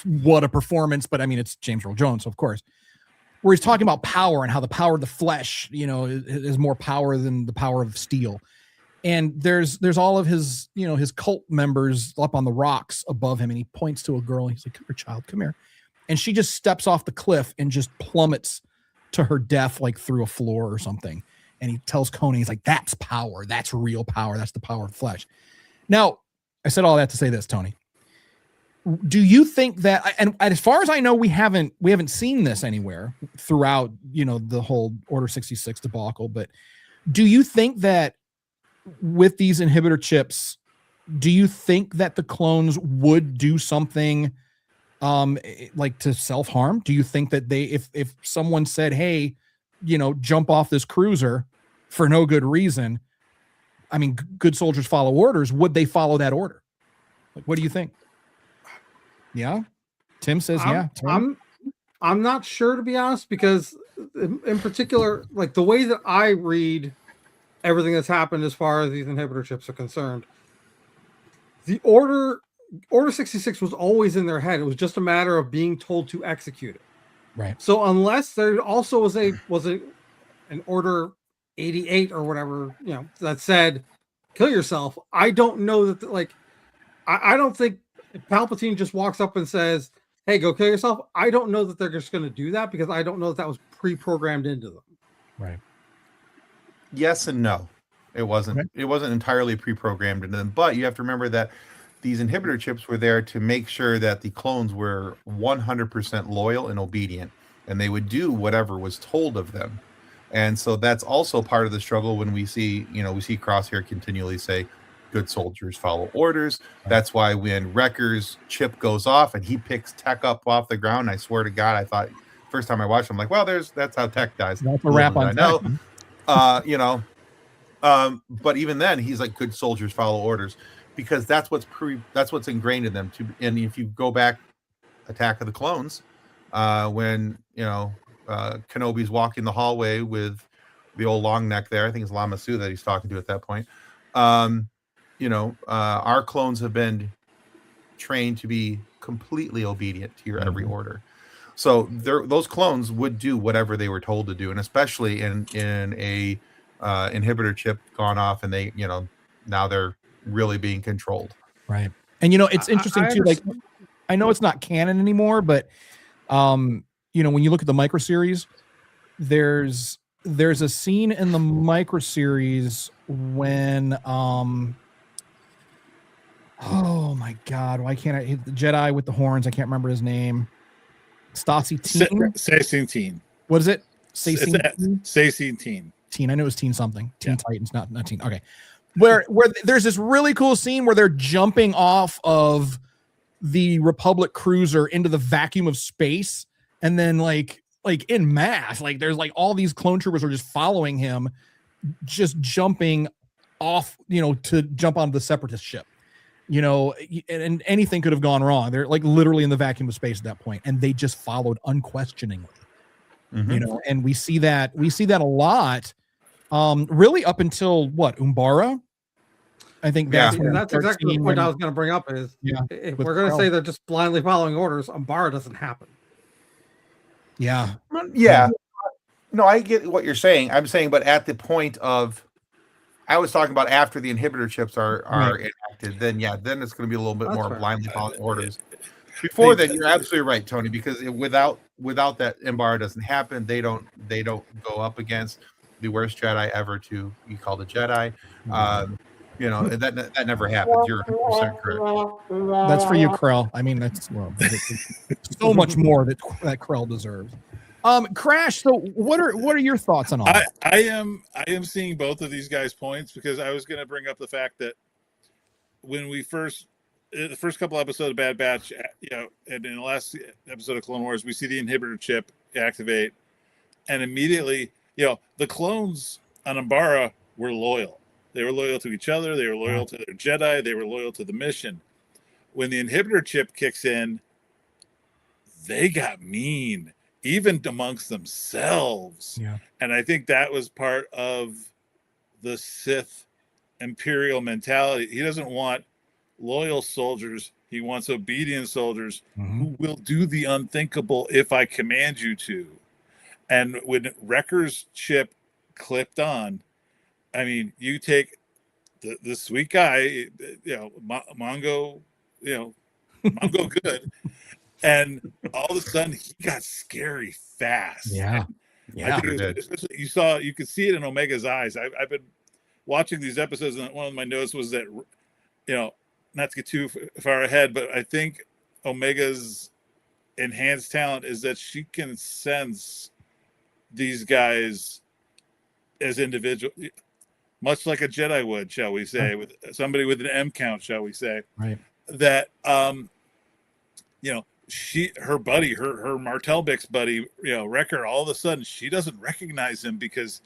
what a performance, but it's James Earl Jones, of course, where he's talking about power and how the power of the flesh, is more power than the power of steel. And there's all of his, his cult members up on the rocks above him. And he points to a girl. And he's like, come here, child, come here. And she just steps off the cliff and just plummets to her death, like through a floor or something. And he tells Conan, he's like, that's power. That's real power. That's the power of flesh. Now, I said all that to say this, Tony. Do you think that, and as far as I know, we haven't seen this anywhere throughout, the whole Order 66 debacle, but do you think that with these inhibitor chips, do you think that the clones would do something like to self-harm? Do you think that if someone said, hey, jump off this cruiser for no good reason, good soldiers follow orders, would they follow that order? What do you think? Yeah. Tim says, yeah. I'm not sure, to be honest, because in particular, the way that I read everything that's happened as far as these inhibitor chips are concerned, the Order 66 was always in their head. It was just a matter of being told to execute it. Right. So unless there also was an Order 88 or whatever, that said, kill yourself, I don't know that, I don't think if Palpatine just walks up and says, hey, go kill yourself, I don't know that they're just going to do that, because I don't know that was pre-programmed into them. Right. Yes and no. It wasn't. Okay. It wasn't entirely pre-programmed into them, but you have to remember that these inhibitor chips were there to make sure that the clones were 100% loyal and obedient, and they would do whatever was told of them. And so that's also part of the struggle when we see Crosshair continually say, good soldiers follow orders. Right. That's why when Wrecker's chip goes off and he picks Tech up off the ground, I swear to God, I thought first time I watched him, I'm like, well, that's how Tech dies. That's a wrap on Tech. But even then, he's like, good soldiers follow orders, because that's what's ingrained in them. And if you go back, Attack of the Clones, when Kenobi's walking the hallway with the old long neck there, I think it's Lama Su that he's talking to at that point. Our clones have been trained to be completely obedient to your every order. So those clones would do whatever they were told to do, and especially in a inhibitor chip gone off, and they now they're really being controlled. Right. And it's interesting I too. Like, I know it's not canon anymore, but when you look at the micro series, there's a scene in the micro series when oh my God, why can't I hit the Jedi with the horns? I can't remember his name. Stasi Teen. Sacing Teen. What is it? Sacing Teen. Teen. I knew it was Teen something. Teen Titans, not Teen. Okay. Where there's this really cool scene where they're jumping off of the Republic cruiser into the vacuum of space, and then like in mass, like there's like all these clone troopers are just following him, just jumping off, to jump onto the separatist ship. And anything could have gone wrong. They're like literally in the vacuum of space at that point, and they just followed unquestioningly. And we see that a lot, really up until Umbara. I think that's exactly the point I was going to bring up is if we're going to say they're just blindly following orders, Umbara doesn't happen. Yeah. No, I get what you're saying. I'm saying, but at the point of, I was talking about after the inhibitor chips are enacted, then it's going to be a little bit more blindly following orders. Before that, you're absolutely right, Tony, because without that, Umbara doesn't happen. They don't go up against the worst Jedi ever to be called a Jedi. That never happens. You're 100% correct. That's for you, Krell. I mean, that's so much more that Krell deserves. Crash. So, what are your thoughts on all that? I am seeing both of these guys' points, because I was going to bring up the fact that when the first couple episodes of Bad Batch, and in the last episode of Clone Wars, we see the inhibitor chip activate, and immediately, the clones on Umbara were loyal. They were loyal to each other. They were loyal to their Jedi. They were loyal to the mission. When the inhibitor chip kicks in, they got mean, even amongst themselves. Yeah. And I think that was part of the Sith Imperial mentality. He doesn't want loyal soldiers. He wants obedient soldiers who will do the unthinkable if I command you to. And when Wrecker's chip clipped on, I mean, you take the sweet guy, Mongo, Mongo good, and all of a sudden he got scary fast. Yeah, I think especially you could see it in Omega's eyes. I've been watching these episodes, and one of my notes was that, not to get too far ahead, but I think Omega's enhanced talent is that she can sense these guys as individuals, much like a Jedi would, shall we say, with somebody with an M count, shall we say, right? That her buddy, her Martellbix buddy, Wrecker, all of a sudden she doesn't recognize him because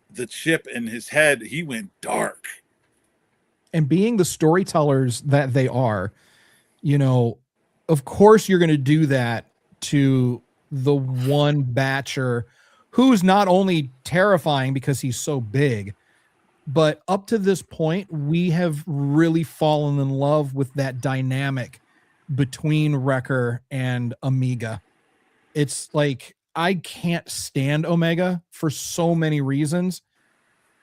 the chip in his head, he went dark. And being the storytellers that they are, of course you're going to do that to the one batcher who's not only terrifying because he's so big, but up to this point, we have really fallen in love with that dynamic between Wrecker and Omega. It's like, I can't stand Omega for so many reasons,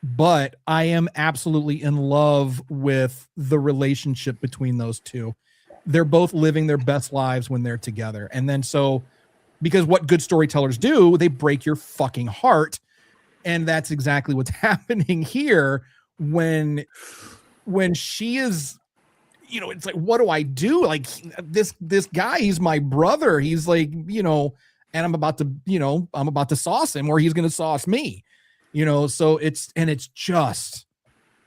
but I am absolutely in love with the relationship between those two. They're both living their best lives when they're together. And then because what good storytellers do, they break your fucking heart. And that's exactly what's happening here when she is, it's like, what do I do? Like this guy, he's my brother. He's like, and I'm about to sauce him, or he's going to sauce me, so it's just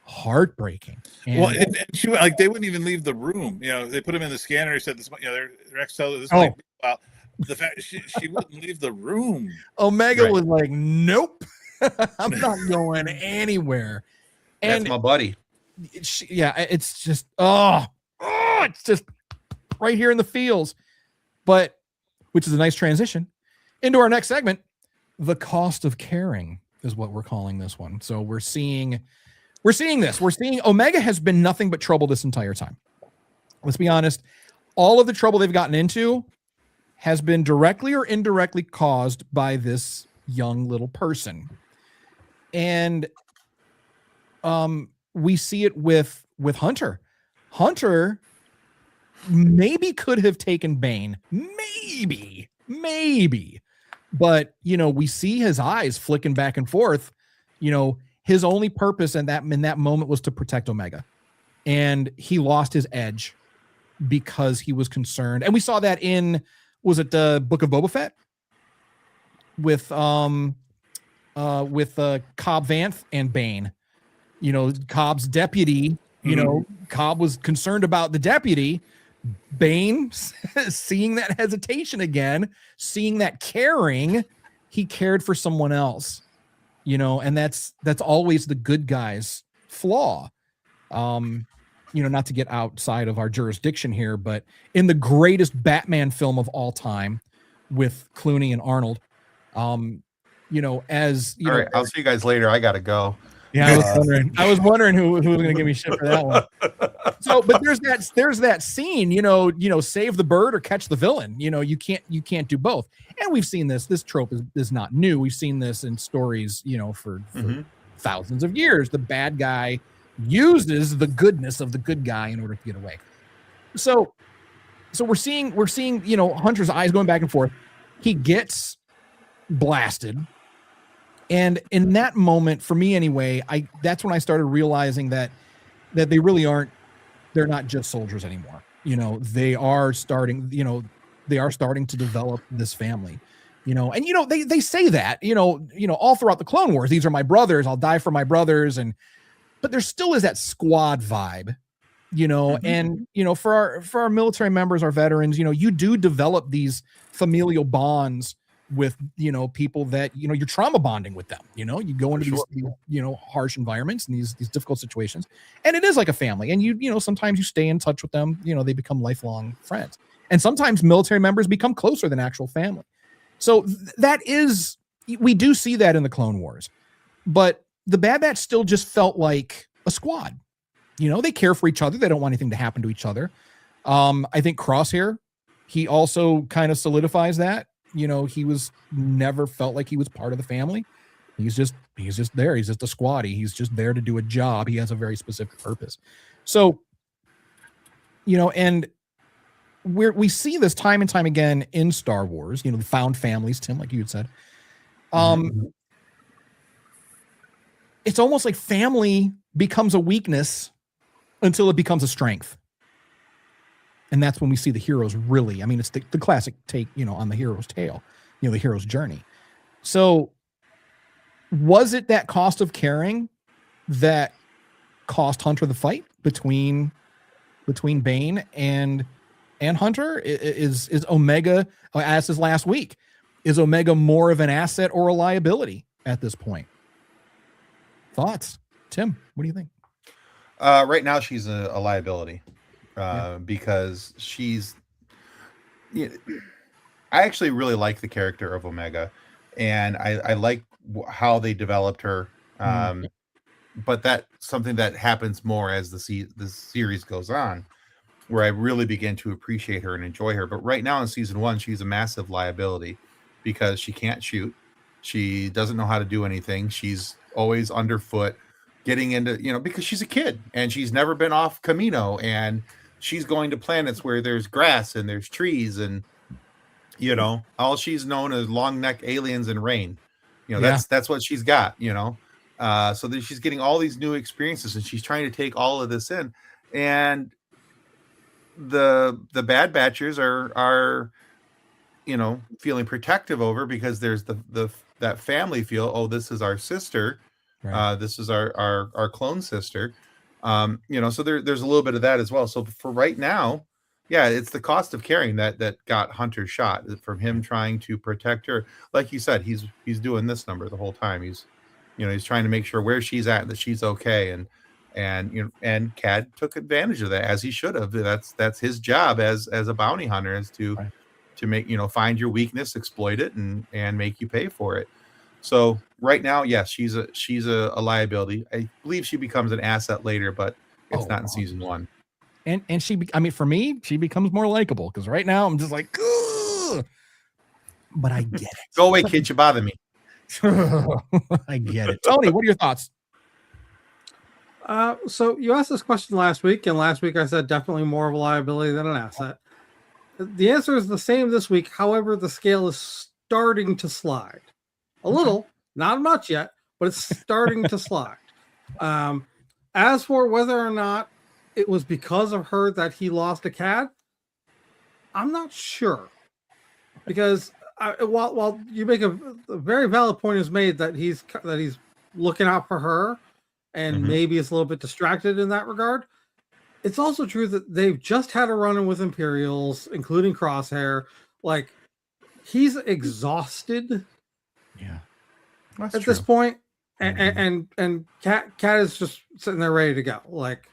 heartbearing. And she, like, they wouldn't even leave the room. They put him in the scanner. He said, this, they're this. The fact she wouldn't leave the room. Omega was like, nope, I'm not going anywhere. And that's my buddy. It's just, it's just right here in the feels. But which is a nice transition into our next segment. The cost of caring is what we're calling this one. So we're seeing this. We're seeing Omega has been nothing but trouble this entire time. Let's be honest. All of the trouble they've gotten into has been directly or indirectly caused by this young little person. And we see it with with Hunter. Hunter maybe could have taken Bane, maybe, but we see his eyes flicking back and forth. His only purpose in that moment was to protect Omega, and he lost his edge because he was concerned. And we saw that in, was it the Book of Boba Fett with Cobb Vanth and Bane? Cobb's deputy. Cobb was concerned about the deputy. Bane, seeing that hesitation again, seeing that caring, he cared for someone else. And that's always the good guy's flaw. Not to get outside of our jurisdiction here, but in the greatest Batman film of all time with Clooney and Arnold, as all right, I'll see you guys later. I gotta go. Yeah, I was wondering who was going to give me shit for that one. So, but there's that scene, save the bird or catch the villain. You can't do both. And we've seen this. This trope is not new. We've seen this in stories, for thousands of years. The bad guy uses the goodness of the good guy in order to get away. So we're seeing Hunter's eyes going back and forth. He gets blasted. And in that moment, for me anyway, that's when I started realizing that they really they're not just soldiers anymore. They are starting to develop this family. And they say that, all throughout the Clone Wars, these are my brothers, I'll die for my brothers, but there still is that squad vibe, and for our military members, our veterans, you do develop these familial bonds with people that you're trauma bonding with them. You go into these harsh environments and these difficult situations, and it is like a family. And sometimes you stay in touch with them. They become lifelong friends, and sometimes military members become closer than actual family. So we do see that in the Clone Wars, but the Bad Batch still just felt like a squad. They care for each other. They don't want anything to happen to each other. I think Crosshair, he also kind of solidifies that. He was never felt like he was part of the family. He's just there. He's just a squatty. He's just there to do a job. He has a very specific purpose. So, and we see this time and time again in Star Wars, the found families, Tim, like you had said. It's almost like family becomes a weakness until it becomes a strength. And that's when we see the heroes really, it's the classic take, on the hero's tale, the hero's journey. So was it that cost of caring that cost Hunter the fight between Bane and Hunter? Is Omega, I asked this last week, is Omega more of an asset or a liability at this point? Thoughts? Tim, what do you think? Right now she's a liability. Because she's, I actually really like the character of Omega, and I like how they developed her. But that's something that happens more as the series goes on, where I really begin to appreciate her and enjoy her. But right now in season 1, she's a massive liability because she can't shoot. She doesn't know how to do anything. She's always underfoot, getting into, because she's a kid and she's never been off Camino, and she's going to planets where there's grass and there's trees, and all she's known as long neck aliens and rain. That's what she's got. So that she's getting all these new experiences, and she's trying to take all of this in. And the Bad Batchers are feeling protective over, because there's that family feel. Oh, this is our sister. Right. This is our clone sister. So there's a little bit of that as well. So for right now, yeah, it's the cost of caring that got Hunter shot, from him trying to protect her. Like you said, he's doing this number the whole time. He's trying to make sure where she's at, that she's okay. And Cad took advantage of that, as he should have. That's his job as a bounty hunter, is to make, find your weakness, exploit it, and make you pay for it. So right now, yes, she's a liability. I believe she becomes an asset later, but it's not in season 1. And she, for me, she becomes more likable, because right now I'm just like, ugh! But I get it. Go away, kid! You bother me. I get it. Tony, what are your thoughts? So you asked this question last week, and last week I said definitely more of a liability than an asset. The answer is the same this week. However, the scale is starting to slide a little, not much yet, but it's starting to slide. As for whether or not it was because of her that he lost a cat, I'm not sure, because while you make a very valid point is made that he's looking out for her, and maybe it's a little bit distracted in that regard. It's also true that they've just had a run-in with Imperials, including Crosshair. Like, he's exhausted. Yeah, that's at true. This point, and Cat is just sitting there ready to go. Like,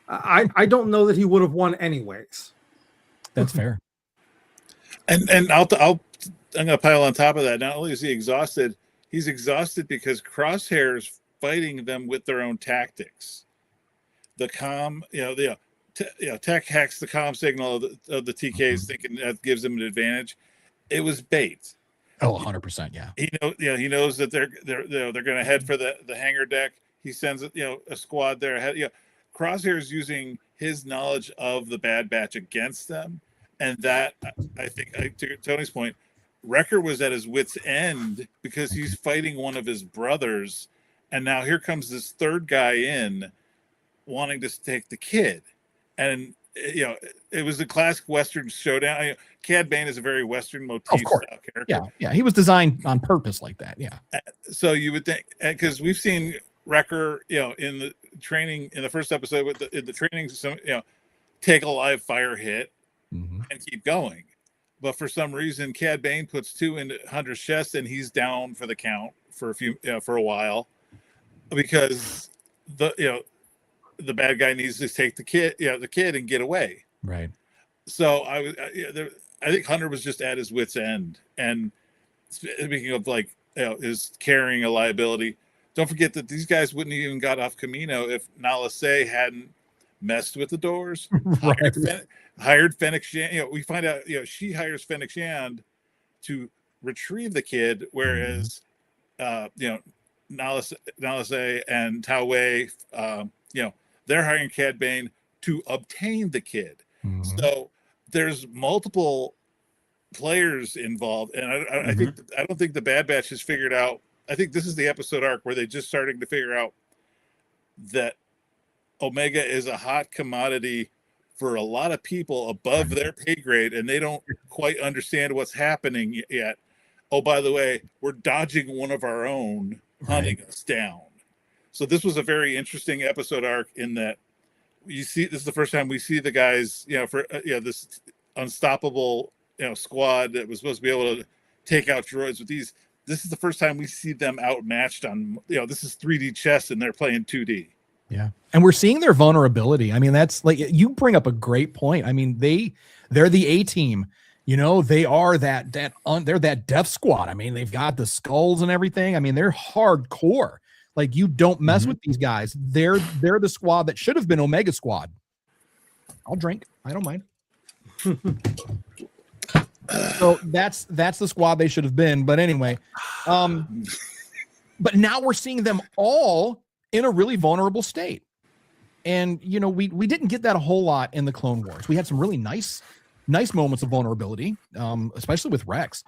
I don't know that he would have won anyways. That's fair. And I'm gonna pile on top of that. Not only is he exhausted, he's exhausted because Crosshair is fighting them with their own tactics. The comm, Tech hacks the comm signal of the TKs, thinking that gives them an advantage. It was bait. Oh, 100%. Yeah. He knows that they're going to head for the hangar deck. He sends a squad there ahead. Crosshair is using his knowledge of the Bad Batch against them, and that I think, to Tony's point, Wrecker was at his wit's end because he's fighting one of his brothers, and now here comes this third guy in, wanting to take the kid. And it was a classic Western showdown. Cad Bane is a very Western motif style character. Yeah, he was designed on purpose like that. Yeah. So you would think, because we've seen Wrecker, in the training, in the first episode with the training, take a live fire hit and keep going. But for some reason, Cad Bane puts 2 into Hunter's chest, and he's down for the count for a while, because the bad guy needs to take the kid and get away. Right. So I think Hunter was just at his wit's end. And speaking of is carrying a liability, don't forget that these guys wouldn't have even got off Camino if Nala Se hadn't messed with the doors. Hired Fennec Shand. We find out she hires Fennec Shand to retrieve the kid, whereas Nala Se and Tao Wei, they're hiring Cad Bane to obtain the kid. So there's multiple players involved, and I don't think the Bad Batch has figured out. I think this is the episode arc where they're just starting to figure out that Omega is a hot commodity for a lot of people above their pay grade, and they don't quite understand what's happening yet. Oh, by the way, we're dodging one of our own hunting us down. So this was a very interesting episode arc in that this is the first time we see the guys, this unstoppable, squad that was supposed to be able to take out droids with these. This is the first time we see them outmatched on, this is 3D chess and they're playing 2D. Yeah. And we're seeing their vulnerability. I mean, that's like, you bring up a great point. I mean, they're the A team, they are they're that death squad. I mean, they've got the skulls and everything. I mean, they're hardcore. Like, you don't mess with these guys. They're the squad that should have been Omega Squad. I'll drink. I don't mind. So that's the squad they should have been. But anyway, but now we're seeing them all in a really vulnerable state. And, we didn't get that a whole lot in the Clone Wars. We had some really nice moments of vulnerability, especially with Rex.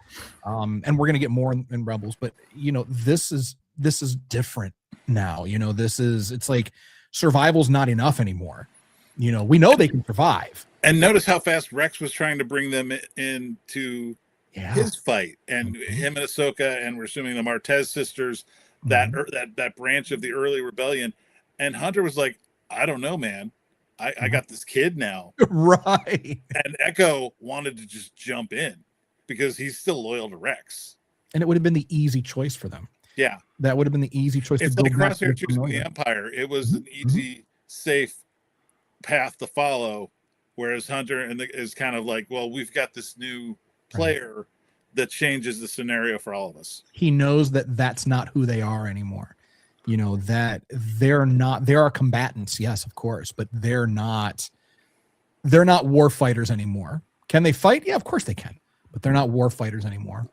And we're going to get more in Rebels. But, this is different now. It's like survival's not enough anymore. We know they can survive. And notice how fast Rex was trying to bring them into his fight, and him and Ahsoka, and we're assuming the Martez sisters, that branch of the early rebellion. And Hunter was like, I don't know, man. I got this kid now. Right. And Echo wanted to just jump in because he's still loyal to Rex. And it would have been the easy choice for them. Yeah. That would have been the easy choice. It's like Crosshair choosing the Empire. It was an easy, safe path to follow. Whereas Hunter is kind of like, well, we've got this new player that changes the scenario for all of us. He knows that that's not who they are anymore. That there are combatants. Yes, of course, but they're not war fighters anymore. Can they fight? Yeah, of course they can, but they're not war fighters anymore.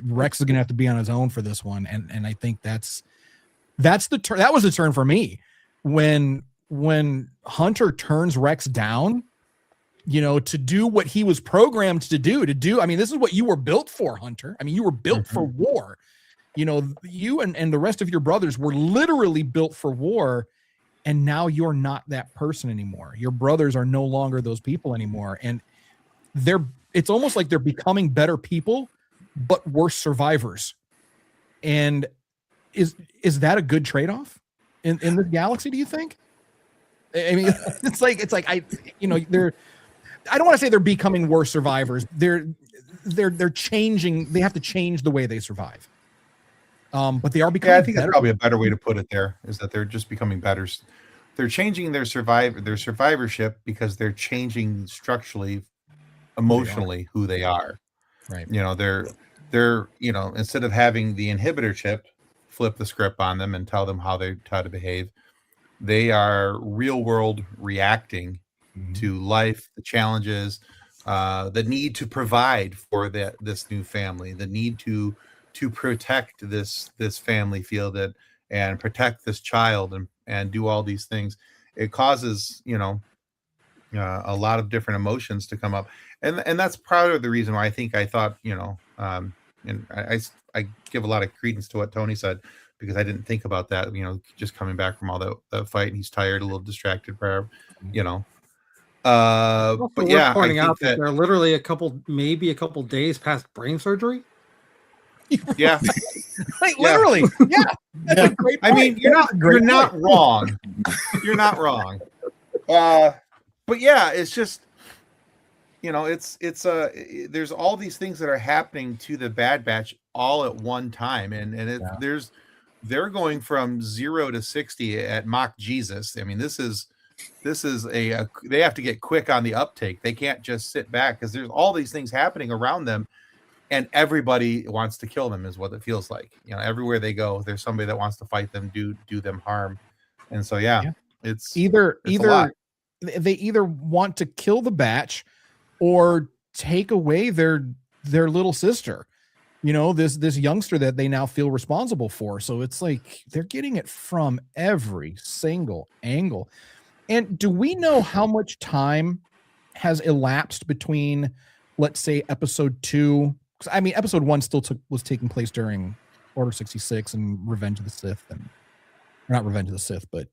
Rex is going to have to be on his own for this one. And I think that was the turn for me. when Hunter turns Rex down, you know, to do what he was programmed to do. I mean, this is what you were built for, Hunter. I mean, you were built for war. You know, you and the rest of your brothers were literally built for war. And now you're not that person anymore. Your brothers are no longer those people anymore. And it's almost like they're becoming better people, but worse survivors. And is that a good trade-off in this galaxy, do you think? I mean, it's like I don't want to say they're becoming worse survivors. They're changing. They have to change the way they survive. But they are becoming. Yeah, I think better. that's probably a better way to put it. There is that they're just becoming better. They're changing their survivorship because they're changing structurally, emotionally who they are. Right. You know, they're you know, instead of having the inhibitor chip flip the script on them and tell them how to behave, they are real world reacting to life, the challenges, the need to provide for this new family, the need to protect this family field and protect this child and do all these things. It causes, you know, a lot of different emotions to come up, and that's part of the reason why I thought, you know, and I give a lot of credence to what Tony said, because I didn't think about that, you know, just coming back from all that fight and he's tired, a little distracted, you know. But yeah, pointing out that they're literally maybe a couple days past brain surgery. Yeah, like literally. Yeah, that's a great point. I mean, you're not wrong. You're not wrong. But yeah, it's just, you know, it's there's all these things that are happening to the Bad Batch all at one time, and they're going from 0 to 60 at Mach Jesus. I mean, this is they have to get quick on the uptake. They can't just sit back because there's all these things happening around them, and everybody wants to kill them, is what it feels like. You know, everywhere they go, there's somebody that wants to fight them, do them harm, and so it's either they either want to kill the Batch or take away their little sister. You know, this youngster that they now feel responsible for. So it's like they're getting it from every single angle. And do we know how much time has elapsed between, let's say, episode 2? Because I mean, episode 1 still was taking place during Order 66 and Revenge of the Sith, and not Revenge of the Sith, but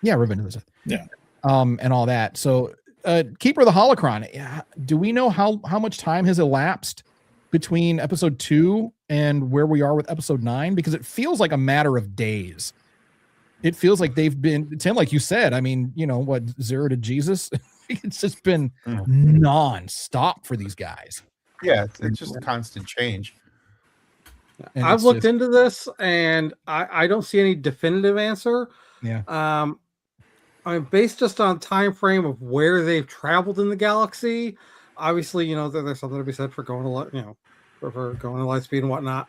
Revenge of the Sith. Yeah. And all that. So, Keeper of the Holocron. Do we know how much time has elapsed between episode 2 and where we are with episode 9? Because it feels like a matter of days. It feels like they've been, Tim, like you said, I mean, you know, what, 0 to Jesus? It's just been non-stop for these guys. Yeah, It's just a constant change. And I've looked into this and I don't see any definitive answer. Yeah. I mean, based just on time frame of where they've traveled in the galaxy, obviously, you know, there's something to be said for going to, you know, for going to light speed and whatnot.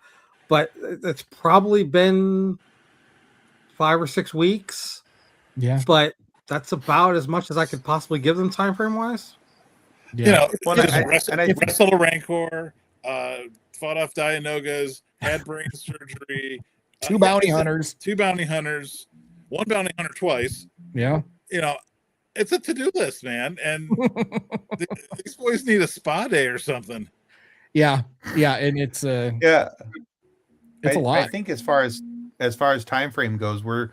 But it's probably been 5 or 6 weeks. Yeah. But that's about as much as I could possibly give them time frame wise. Yeah. You know, wrestled a Rancor, fought off Dianogas, had brain surgery, 2 bounty hunters, 2 bounty hunters, 1 bounty hunter twice. Yeah. You know, it's a to-do list, man. And these boys need a spa day or something. Yeah. Yeah. And it's it's a lot. I think as far as time frame goes, we're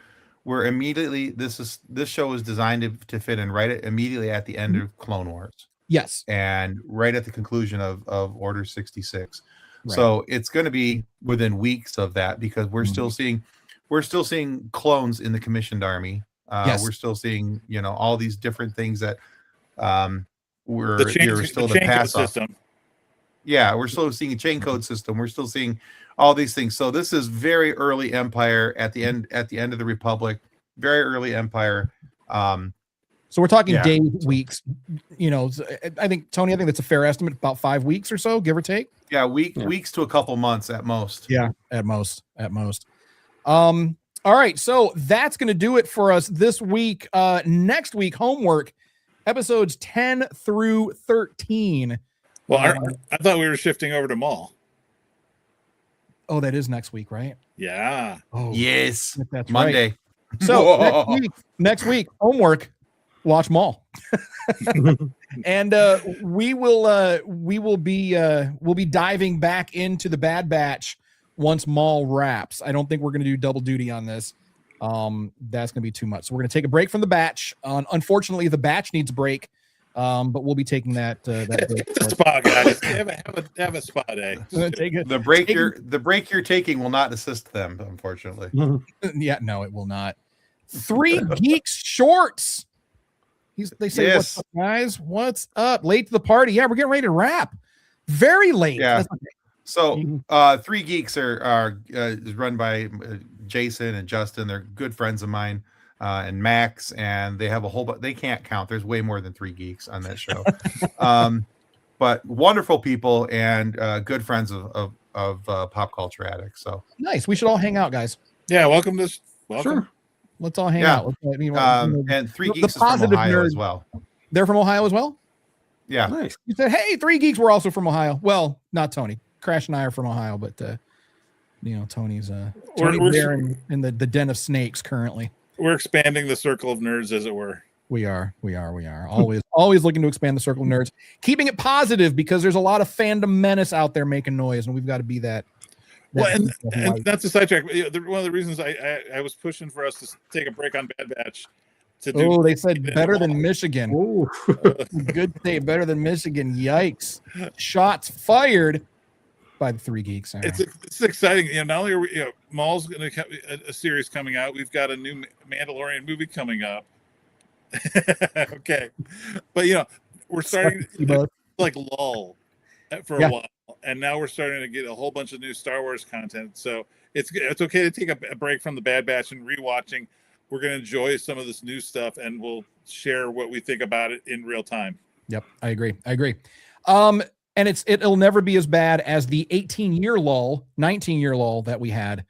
immediately, this show is designed to fit in immediately at the end of Clone Wars. Yes. And right at the conclusion of Order 66. Right. So it's going to be within weeks of that, because we're still seeing clones in the commissioned army. Yes. We're still seeing, you know, all these different things that we're still the to chain pass code off. system. Yeah, we're still seeing a chain code system. We're still seeing all these things. So this is very early Empire at the end of the Republic, very early Empire. So we're talking days, weeks, you know. I think, Tony, that's a fair estimate, about 5 weeks or so, give or take. Yeah, weeks to a couple months at most. Yeah, at most. All right, so that's going to do it for us this week. Next week, homework, episodes 10 through 13. Well, I thought we were shifting over to Maul. Oh, that is next week, right? Yeah. Oh, yes. that's Monday. Right. So next week, homework, watch Maul. And we'll be diving back into the Bad Batch once Maul wraps. I don't think we're going to do double duty on this. That's going to be too much. So we're going to take a break from the Batch. Unfortunately, the Batch needs a break. But we'll be taking that break. It's a spa, guys. Have a spa day. The break you're taking will not assist them, unfortunately. Yeah, no, it will not. 3 Geeks Shorts. They say, Yes. What's up, guys? What's up? Late to the party. Yeah, we're getting ready to wrap. Very late. Yeah. So 3 Geeks is run by Jason and Justin. They're good friends of mine. And Max, and they have a whole, but they can't count. There's way more than 3 geeks on that show. But wonderful people and good friends of Pop Culture Addicts. So nice. We should all hang out, guys. Yeah, welcome. Sure. Let's all hang out. And 3 Geeks is from Ohio as well. They're from Ohio as well? Yeah. Nice. You said, hey, 3 Geeks were also from Ohio. Well, not Tony. Crash and I are from Ohio, but Tony's there in the den of snakes currently. We're expanding the circle of nerds, as it were. We are always looking to expand the circle of nerds, keeping it positive because there's a lot of fandom menace out there making noise, and we've got to be that. Well, and that's a sidetrack. One of the reasons I was pushing for us to take a break on Bad Batch. They said better than Michigan. Good say better than Michigan. Yikes! Shots fired by the 3 Geeks. It's exciting. Not only are we, Maul's going to a series coming out. We've got a new Mandalorian movie coming up. Okay, but we're starting like lull for a while, and now we're starting to get a whole bunch of new Star Wars content. So it's okay to take a break from the Bad Batch and rewatching. We're going to enjoy some of this new stuff, and we'll share what we think about it in real time. Yep, I agree. And it'll never be as bad as the 19-year lull that we had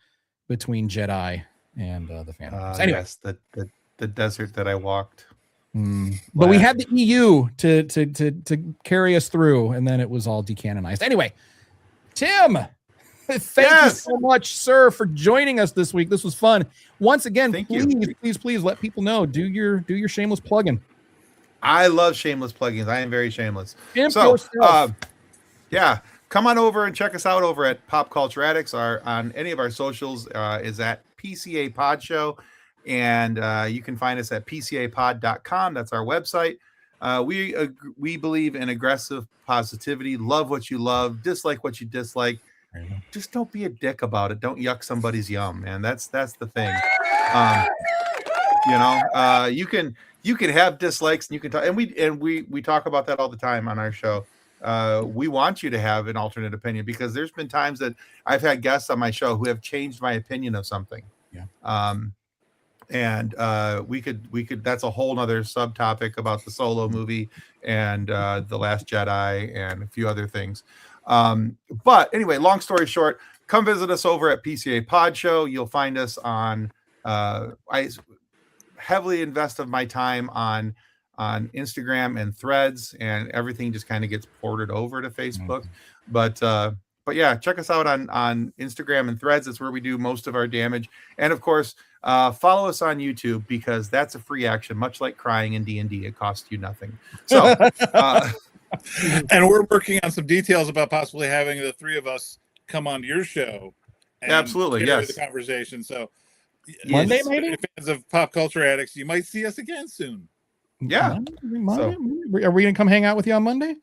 between Jedi and the Phantom. Anyway, yes, the desert that I walked. But we had the EU to carry us through, and then it was all decanonized. Anyway, Tim, thank you so much, sir, for joining us this week. This was fun. Once again, please let people know. Do your shameless plug-in. I love shameless plugins. I am very shameless. Come on over and check us out over at Pop Culture Addicts. On any of our socials is at PCA Pod Show, and you can find us at PCApod.com. That's our website. We believe in aggressive positivity. Love what you love, dislike what you dislike. Just don't be a dick about it. Don't yuck somebody's yum, man. That's the thing. You can have dislikes, and you can talk, and we talk about that all the time on our show. We want you to have an alternate opinion because there's been times that I've had guests on my show who have changed my opinion of something. Yeah. We could that's a whole nother subtopic about the Solo movie and The Last Jedi and a few other things. But anyway, long story short, come visit us over at PCA Pod Show. You'll find us on I heavily invest of my time on Instagram and Threads, and everything just kind of gets ported over to Facebook. But yeah, check us out on Instagram and Threads. That's where we do most of our damage. And of course, follow us on YouTube because that's a free action, much like crying in D&D. It costs you nothing. So, and we're working on some details about possibly having the 3 of us come on your show. And absolutely, yes. The conversation. So Monday, maybe? Fans of Pop Culture Addicts, you might see us again soon. Yeah. Monday? Are we going to come hang out with you on Monday?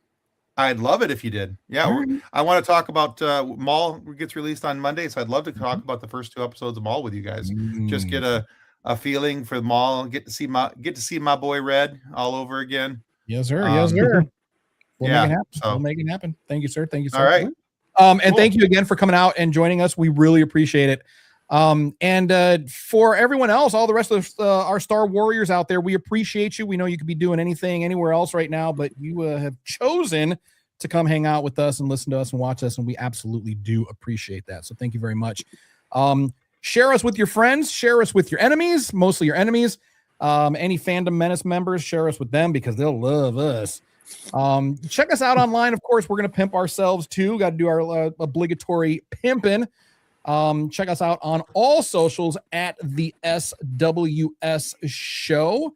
I'd love it if you did. Yeah. I want to talk about Maul gets released on Monday. So I'd love to talk about the first 2 episodes of Maul with you guys. Just get a feeling for Maul. Get to see my boy Red all over again. Yes, sir. Yes, sir. We'll make it happen. So. We'll make it happen. Thank you, sir. Thank you, sir. All right. And thank you again for coming out and joining us. We really appreciate it. And for everyone else, all the rest of our Star Warriors out there, we appreciate you. We know you could be doing anything anywhere else right now, but you have chosen to come hang out with us and listen to us and watch us, and we absolutely do appreciate that. So thank you very much. Share us with your friends, share us with your enemies, mostly your enemies. Any Fandom Menace members, share us with them because they'll love us. Check us out online. Of course, we're going to pimp ourselves too. Got to do our obligatory pimping. Check us out on all socials at the SWS Show.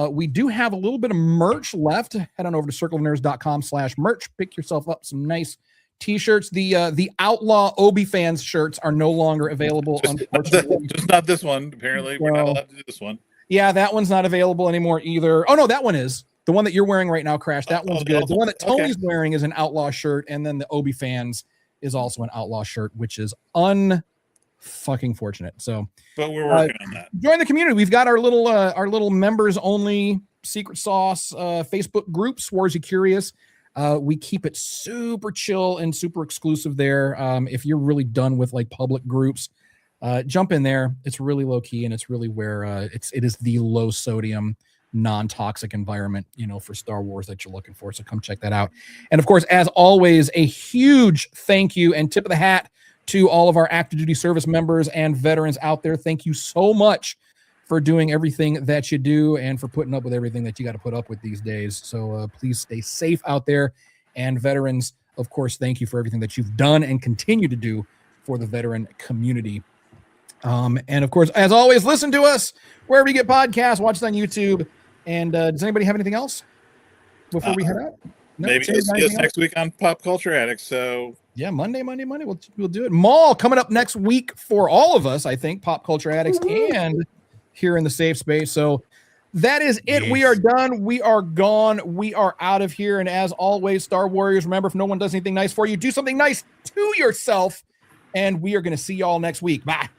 We do have a little bit of merch left. Head on over to circleofnerds.com/merch. Pick yourself up some nice t-shirts. The Outlaw Obi fans shirts are no longer available, unfortunately. Just not this one. Apparently, we're not allowed to do this one. Yeah, that one's not available anymore either. Oh no, that one is. The one that you're wearing right now, Crash. That one's good. The one that Tony's wearing is an Outlaw shirt, and then the Obi fans is also an Outlaw shirt, which is fucking fortunate. So, but we're working on that. Join the community. We've got our little members only secret sauce Facebook group, Swarzy Curious. We keep it super chill and super exclusive there. If you're really done with like public groups, jump in there. It's really low key, and it's really where it is the low sodium, non-toxic environment, for Star Wars that you're looking for. So come check that out. And of course, as always, a huge thank you and tip of the hat to all of our active duty service members and veterans out there. Thank you so much for doing everything that you do and for putting up with everything that you got to put up with these days. So please stay safe out there. And veterans, of course, thank you for everything that you've done and continue to do for the veteran community. And of course, as always, listen to us wherever you get podcasts, watch us on YouTube. And does anybody have anything else before we head out? No? Maybe it's next week on Pop Culture Addicts. So yeah, Monday. We'll do it. Maul coming up next week for all of us, I think, Pop Culture Addicts and here in the Safe Space. So that is it. Yes. We are done. We are gone. We are out of here. And as always, Star Warriors, remember, if no one does anything nice for you, do something nice to yourself. And we are going to see y'all next week. Bye.